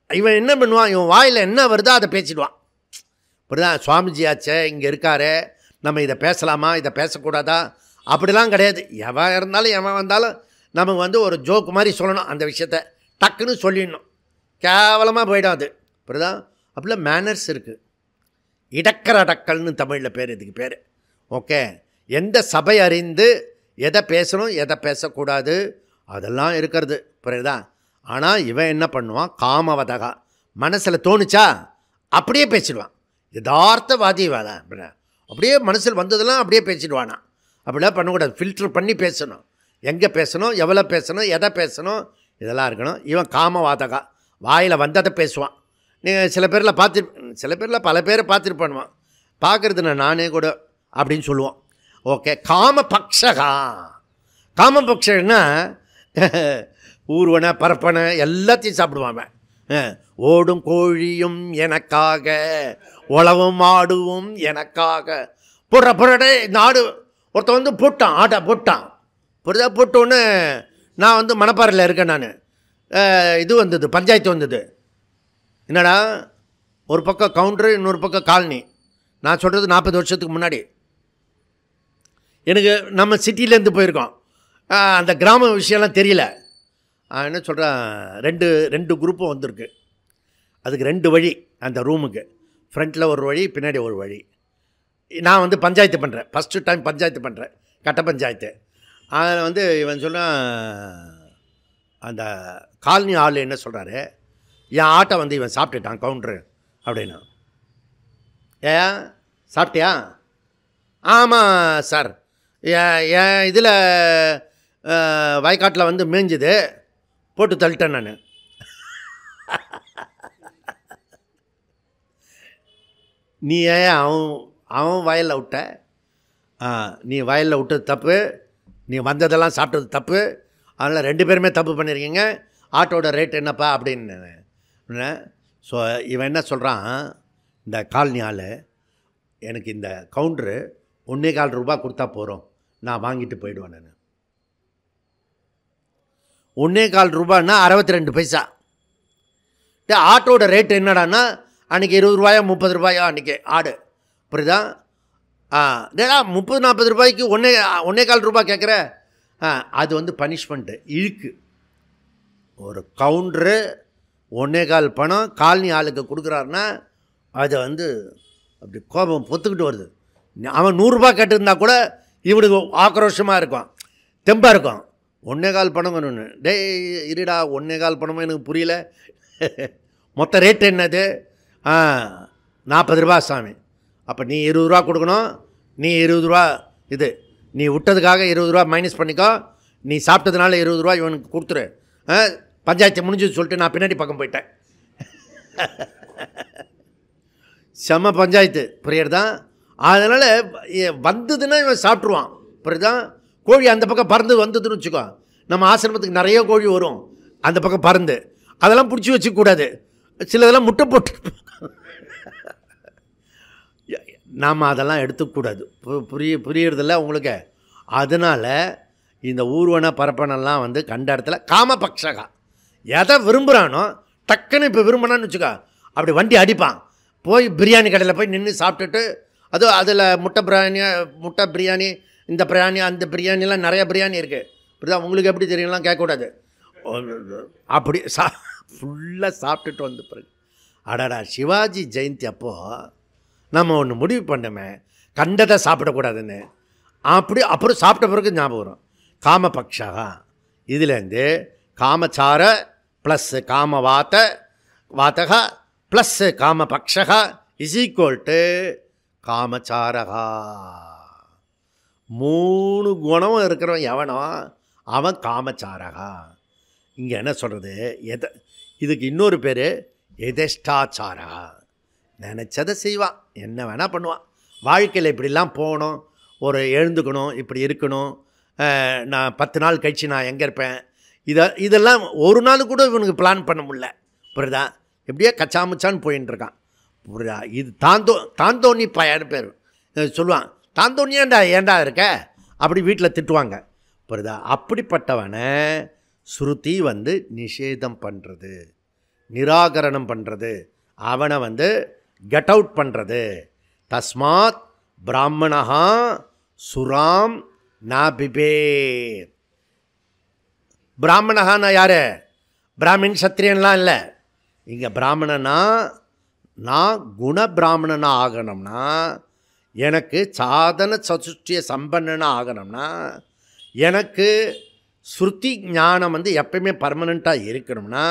இவன் என்ன பண்ணுவான், இவன் வாயில் என்ன வருதோ அதை பேசிடுவான். இப்படிதான். சுவாமிஜி ஆச்சே இங்கே இருக்காரு, நம்ம இதை பேசலாமா இதை பேசக்கூடாதா அப்படிலாம் கிடையாது. எவன் இருந்தாலும் எவன் வந்தாலும் நம்ம வந்து ஒரு ஜோக்கு மாதிரி சொல்லணும், அந்த விஷயத்த டக்குன்னு சொல்லிடணும், கேவலமாக போயிடும் அது. இப்படிதான். அப்படிலாம் மேனர்ஸ் இருக்குது. இடக்கர அடக்கல்னு தமிழில் பேர், இதுக்கு பேர். ஓகே, எந்த சபை அறிந்து எதை பேசணும் எதை பேசக்கூடாது அதெல்லாம் இருக்கிறது, புரியுதா? ஆனால் இவன் என்ன பண்ணுவான், காமவதகா, மனசில் தோணுச்சா அப்படியே பேசிடுவான். யதார்த்தவாதி வேலை, அப்படியே மனசில் வந்ததெல்லாம் அப்படியே பேசிடுவானா. அப்படிலாம் பண்ணக்கூடாது, ஃபில்ட்ரு பண்ணி பேசணும். எங்கே பேசணும், எவ்வளோ பேசணும், எதை பேசணும், இதெல்லாம் இருக்கணும். இவன் காமவாதகா, வாயில் வந்ததை பேசுவான். நீங்கள் சில பேரில் பல பேரை பார்த்துருப்பானுவான், பார்க்குறது நானே கூட அப்படின்னு சொல்லுவோம். ஓகே. காமபக்ஷகா, காமபக்ஷன்னா ஊர்வனை பரப்பனை எல்லாத்தையும் சாப்பிடுவான். ஓடும் கோழியும் எனக்காக, உழவும் ஆடுவும் எனக்காக, புறடே நாடு. ஒருத்தன் வந்து போட்டான், ஆட்டை போட்டான், புரிதா? போட்டோன்னு நான் வந்து மணப்பாறையில் இருக்கேன். நான் இது வந்தது, பஞ்சாயத்து வந்தது. என்னடா, ஒரு பக்கம் கவுண்டரு, இன்னொரு பக்கம் காலனி. நான் சொல்கிறது 40 வருஷத்துக்கு முன்னாடி. எனக்கு நம்ம சிட்டிலேருந்து போயிருக்கோம், அந்த கிராம விஷயம்லாம் தெரியல. என்ன சொல்கிறேன், ரெண்டு குரூப்பும் வந்திருக்கு. அதுக்கு 2 வழி அந்த ரூமுக்கு, ஃப்ரண்ட்டில் ஒரு வழி, பின்னாடி ஒரு வழி. நான் வந்து பஞ்சாயத்து பண்ணுறேன், ஃபஸ்ட்டு டைம் பஞ்சாயத்து பண்ணுறேன், கட்ட பஞ்சாயத்து. அதில் வந்து இவன் சொன்னால், அந்த காலனி ஆள் என்ன சொல்கிறாரு, என் ஆட்டை வந்து இவன் சாப்பிட்டுட்டான் கவுண்டரு அப்படின்னா. ஏன் சாப்பிட்டியா? ஆமாம் சார், என் இதில் வயக்காட்டில் வந்து மேய்ஞ்சுது, போட்டு தள்ளிட்டேன் நான். நீ ஏன் அவன் வயலில் விட்ட? நீ வயலில் விட்டது தப்பு, நீ வந்ததெல்லாம் சாப்பிட்டது தப்பு, அதனால் 2 பேருமே தப்பு பண்ணியிருக்கீங்க. ஆட்டோட ரேட் என்னப்பா அப்படின்னு. ஸோ இவன் என்ன சொல்கிறான், இந்த காலனி ஆள், எனக்கு இந்த கவுண்டரு 1.25 ரூபா கொடுத்தா போகிறோம், நான் வாங்கிட்டு போயிடுவேன். நான் 1.25 ரூபான்னா 62 பைசா. ஆட்டோட ரேட்டு என்னடான்னா அன்றைக்கி 20 ரூபாயா 30 ரூபாயா அன்றைக்கி ஆடு, புரியுதா? டேடா 30-40 ரூபாய்க்கு 1.25 ரூபா கேட்குற. அது வந்து பனிஷ்மெண்ட்டு, இழுக்கு. ஒரு கவுண்டரு 1.25 பணம் காலனி ஆளுக்கு கொடுக்குறாருன்னா அதை வந்து அப்படி கோபம் பொத்துக்கிட்டு வருது. அவன் 100 ரூபா கேட்டிருந்தா கூட இவனுக்கு ஆக்ரோஷமாக இருக்கும், தெம்பாக இருக்கும். 1.25 பணம் ஒன்று, டே இருடா, 1.25 பணமும் எனக்கு புரியல, மொத்த ரேட்டு என்னது? 40 ரூபா சாமி. அப்போ நீ 20 ரூபா கொடுக்கணும், நீ 20 ரூபா இது, நீ விட்டதுக்காக 20 ரூபா மைனஸ் பண்ணிக்கோ, நீ சாப்பிட்டதுனால 20 ரூபா இவனுக்கு கொடுத்துரு. பஞ்சாயத்து முடிஞ்சுன்னு சொல்லிட்டு நான் பின்னாடி பக்கம் போயிட்டேன். செம்ம பஞ்சாயத்து, புரியுறதா? அதனால் வந்ததுன்னா இவன் சாப்பிட்ருவான், புரியுதா? கோழி அந்த பக்கம் பறந்து வந்ததுன்னு வச்சுக்கோ, நம்ம ஆசிரமத்துக்கு நிறைய கோழி வரும் அந்த பக்கம் பறந்து, அதெல்லாம் பிடிச்சி வச்சுக்கூடாது. சிலதெல்லாம் முட்டை போட்டு நாம் அதெல்லாம் எடுத்துக்கூடாது. புரியுறதில்ல உங்களுக்கு? அதனால் இந்த ஊர்வன பரப்பனெல்லாம் வந்து கண்ட இடத்துல காமபக்ஷகா, எதை விரும்புகிறானோ டக்குன்னு இப்போ விரும்பினான்னு வச்சுக்கோ, அப்படி வண்டி அடிப்பான். போய் பிரியாணி கடையில் போய் நின்று சாப்பிட்டுட்டு, அதுவும் அதில் முட்டை பிரியாணி, இந்த பிரியாணி அந்த பிரியாணிலாம் நிறையா பிரியாணி இருக்குது, இப்படி தான். உங்களுக்கு எப்படி தெரியும்லாம் கேட்கக்கூடாது. அப்படி ஃபுல்லாக சாப்பிட்டுட்டு வந்து பிறகு, அடாடா சிவாஜி ஜெயந்தி அப்போது நம்ம ஒன்று முடிவு பண்ணோமே, கண்டதை சாப்பிடக்கூடாதுன்னு. அப்புறம் சாப்பிட்ட பிறகு ஞாபகம் வரும் காமபக்ஷா. இதுலேருந்து காமச்சார ப்ளஸ் வாத்தகா ப்ளஸ் காமபக்ஷா இஸ் ஈக்குவல் டு காமச்சாரகா. 3 குணம் இருக்கிறவன் எவனோ அவன் காமச்சாரகா. இங்கே என்ன சொல்கிறது, இதுக்கு இன்னொரு பேர் எதேஷ்டாச்சாரா. நினச்சதை செய்வான், என்ன வேணால் பண்ணுவான். வாழ்க்கையில் இப்படிலாம் போகணும், ஒரு எழுந்துக்கணும், இப்படி இருக்கணும், நான் 10 நாள் கழித்து நான் எங்கே இருப்பேன், இதெல்லாம் ஒரு நாள் கூட இவனுக்கு பிளான் பண்ண முடியல, புரியுதா? எப்படியோ கச்சாமுச்சான்னு போயின்னு இருக்கான், புரியுதா? இது தாந்தோணி பையன்னு பேர் சொல்லுவான். தாந்தோணி ஏண்டா இருக்க அப்படி வீட்டில் திட்டுவாங்க, புரியுதா? அப்படிப்பட்டவனை ஸ்ருதி வந்து நிஷேதம் பண்ணுறது, நிராகரணம் பண்ணுறது, அவனை வந்து கெட் அவுட் பண்ணுறது. தஸ்மாத் பிராமணா சுராம் ந பிபேத். பிராமணஹான்னா யார்? பிராமின் சத்திரியன்லாம் இல்லை. இங்கே பிராமணனா, நான் குண பிராமணனாக ஆகணும்னா, எனக்கு சாதன சதுஷ்டிய சம்பன்னனாக ஆகணும்னா எனக்கு ஸ்ருதி ஞானம் வந்து எப்பயுமே பர்மனெண்ட்டாக இருக்கணும்னா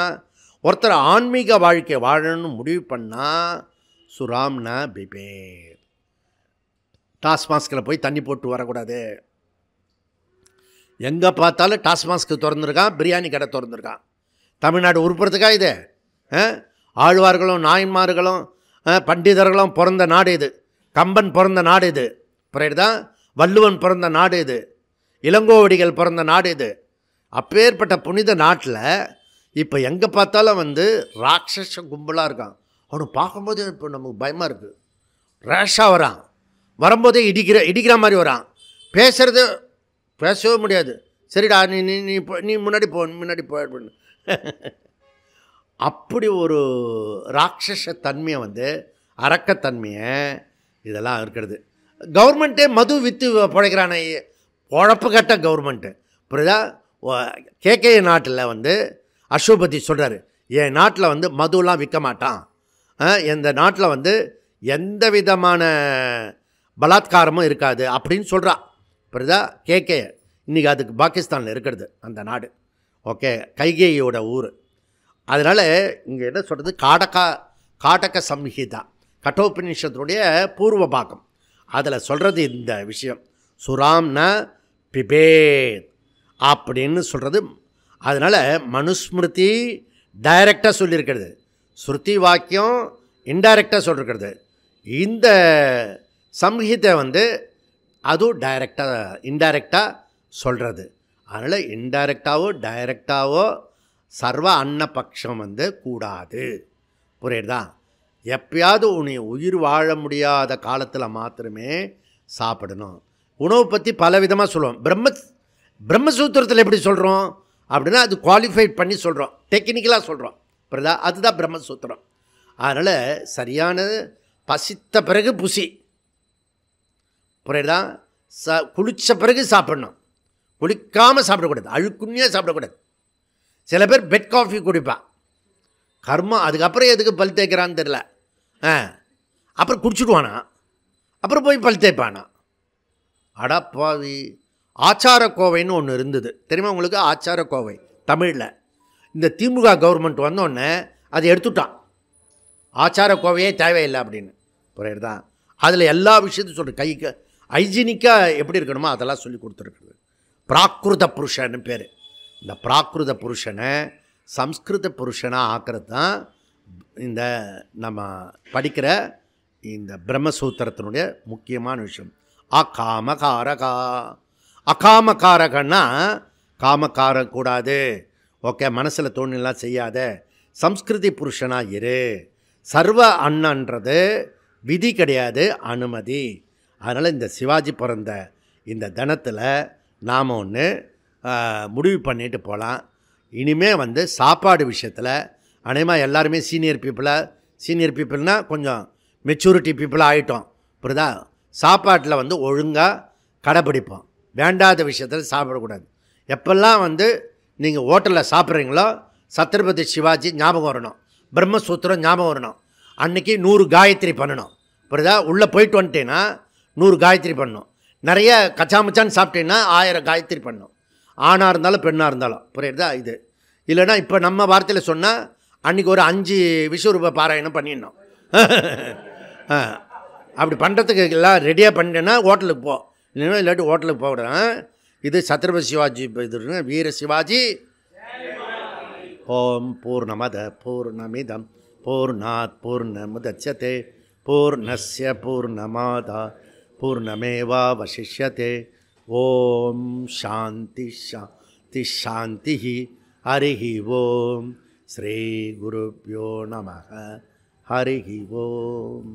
ஒருத்தர் ஆன்மீக வாழ்க்கை வாழணும்னு முடிவு பண்ணால் சுராம்னா பிபே. டாஸ்மாஸ்கில் போய் தண்ணி போட்டு வரக்கூடாது. எங்கே பார்த்தாலும் டாஸ்மாஸ்க்கு திறந்துருக்கான், பிரியாணி கடை திறந்துருக்கான். தமிழ்நாடு உருப்புறதுக்கா இது? ஆழ்வார்களும் நாயன்மார்களும் பண்டிதர்களும் பிறந்த நாடு இது. கம்பன் பிறந்த நாடு இது. புரியுதுதான்? வள்ளுவன் பிறந்த நாடு இது. இளங்கோவடிகள் பிறந்த நாடு இது. அப்பேற்பட்ட புனித நாட்டில் இப்போ எங்கே பார்த்தாலும் வந்து ராட்சச கும்பலாக இருக்கான். அவனை பார்க்கும்போது இப்போ நமக்கு பயமாக இருக்குது. ரேஷாக வரான், வரும்போதே இடிக்கிற மாதிரி வரான். பேசவே முடியாது. சரிடா நீ நீ நீ முன்னாடி முன்னாடி போயிடு. அப்படி ஒரு ராட்சச தன்மையை வந்து அரக்கத்தன்மையை இதெல்லாம் இருக்கிறது. கவர்மெண்ட்டே மது விற்று பிழைக்கிறான பொழப்பு கட்ட கவர்மெண்ட்டு. புரியுதா? கேகே நாட்டில் வந்து அசோபதி சொல்கிறாரு, என் நாட்டில் வந்து மதுலாம் விற்க மாட்டான், எந்த நாட்டில் வந்து எந்த விதமான பலாத்காரமும் இருக்காது அப்படின்னு சொல்கிறான். புரியுதா? கேகே இன்றைக்கி அதுக்கு பாகிஸ்தானில் இருக்கிறது அந்த நாடு. ஓகே, கைகேயோட ஊர். அதனால் இங்கே என்ன சொல்கிறது, காடக சம்ஹிதா கட்டோபனிஷத்துடைய பூர்வ பாகம், அதில் சொல்கிறது இந்த விஷயம். சுராம்னா பிபேத் அப்படின்னு சொல்கிறது. அதனால் மனுஸ்மிருதி டைரெக்டாக சொல்லியிருக்கிறது, ஸ்ருதி வாக்கியம் இன்டைரக்டாக சொல்லியிருக்கிறது. இந்த சம்ஹிதை வந்து அதுவும் டைரெக்டாக இன்டைரக்டாக சொல்கிறது. அதனால் இன்டைரக்டாவோ டைரெக்டாவோ சர்வ அன்னபக்ஷம் வந்து கூடாது. புரியுதா? எப்பயாவது உயிர் வாழ முடியாத காலத்தில் மாத்திரமே சாப்பிடணும். உணவு பற்றி பல விதமாக சொல்லுவோம். பிரம்மசூத்திரத்தில் எப்படி சொல்கிறோம் அப்படின்னா அது குவாலிஃபைட் பண்ணி சொல்கிறோம், டெக்னிக்கலாக சொல்கிறோம். புரியுதா? அதுதான் பிரம்மசூத்திரம். அதனால் சரியானது பசித்த பிறகு புசி. புரியுதா? குளித்த பிறகு சாப்பிடணும், குளிக்காமல் சாப்பிடக்கூடாது, அழுக்குன்னியாக சாப்பிடக்கூடாது. சில பேர் பெட் காஃபி குடிப்பான், கர்மம். அதுக்கப்புறம் எதுக்கு பல் தேய்க்கிறான்னு தெரில. அப்புறம் குடிச்சுடுவானா, அப்புறம் போய் பல் தேய்ப்பானா. அடப்பாவி. ஆச்சார கோவைன்னு ஒன்று இருந்தது தெரியுமா உங்களுக்கு? ஆச்சார கோவை தமிழில் இந்த திமுக கவர்மெண்ட் வந்தோடனே அதை எடுத்துட்டான். ஆச்சார கோவையே தேவையில்லை அப்படின்னு. புரியுதா? அதில் எல்லா விஷயத்தையும் சொல்கிற கைக்கு ஹைஜீனிக்காக எப்படி இருக்கணுமோ அதெல்லாம் சொல்லி கொடுத்துருக்குறது. பிராகிருத புருஷன்னு பேர். இந்த பிராகிருத புருஷனை சம்ஸ்கிருத புருஷனாக ஆக்கிறது தான் இந்த நம்ம படிக்கிற இந்த பிரம்மசூத்திரத்தினுடைய முக்கியமான விஷயம். அகாமகாரகா. அகாமகாரகன்னா காமக்காரக்கூடாது. ஓகே, மனசில் தோணிலாம் செய்யாத, சம்ஸ்கிருதி புருஷனாக இரு. சர்வ அண்ணன்றது விதி கிடையாது, அனுமதி. அதனால் இந்த சிவாஜி பிறந்த இந்த தினத்தில் நாம் ஒன்று முடிவு பண்ணிட்டு போகலாம். இனிமேல் வந்து சாப்பாடு விஷயத்தில் அநேகமாக எல்லாருமே சீனியர் பீப்புள்னால் கொஞ்சம் மெச்சூரிட்டி பீப்புளாக ஆகிட்டோம். புரியுதா? சாப்பாட்டில் வந்து ஒழுங்காக கடைப்பிடிப்போம். வேண்டாத விஷயத்தில் சாப்பிடக்கூடாது. எப்பெல்லாம் வந்து நீங்கள் ஹோட்டலில் சாப்பிட்றீங்களோ சத்ரபதி சிவாஜி ஞாபகம் வரணும், பிரம்மசூத்திரம் ஞாபகம் வரணும். அன்றைக்கி 100 காயத்ரி பண்ணணும். புரியுதா? உள்ளே போயிட்டு வந்துட்டேன்னா 100 காயத்ரி பண்ணணும். நிறைய கச்சாமச்சான்னு சாப்பிட்டேன்னா 1000 காயத்ரி பண்ணணும், ஆணாக இருந்தாலும் பெண்ணாக இருந்தாலும். புரியுதா? இது இல்லைன்னா இப்போ நம்ம வார்த்தையில் சொன்னால் அன்றைக்கி ஒரு 5 விஸ்வரூப பாராயணம் பண்ணிடணும். அப்படி பண்ணுறதுக்கு எல்லாம் ரெடியாக பண்ணிட்டேன்னா ஹோட்டலுக்கு போ, இல்லைன்னா இல்லாட்டி ஹோட்டலுக்கு போகிறேன். இது சத்ரபதி சிவாஜி இது வீர சிவாஜி. ஓம் பூர்ணமத பூர்ணமிதம் பூர்ணாத் பூர்ணமுதச்யதே பூர்ணஸ்ய பூர்ணமாதா பூர்ணமேவாவசிஷ்யதே. ஓம் சாந்தி சாந்தி சாந்தி. ஹரிஹி ஓம். ஸ்ரீ குருப்யோ நமः. ஹரிஹி ஓம்.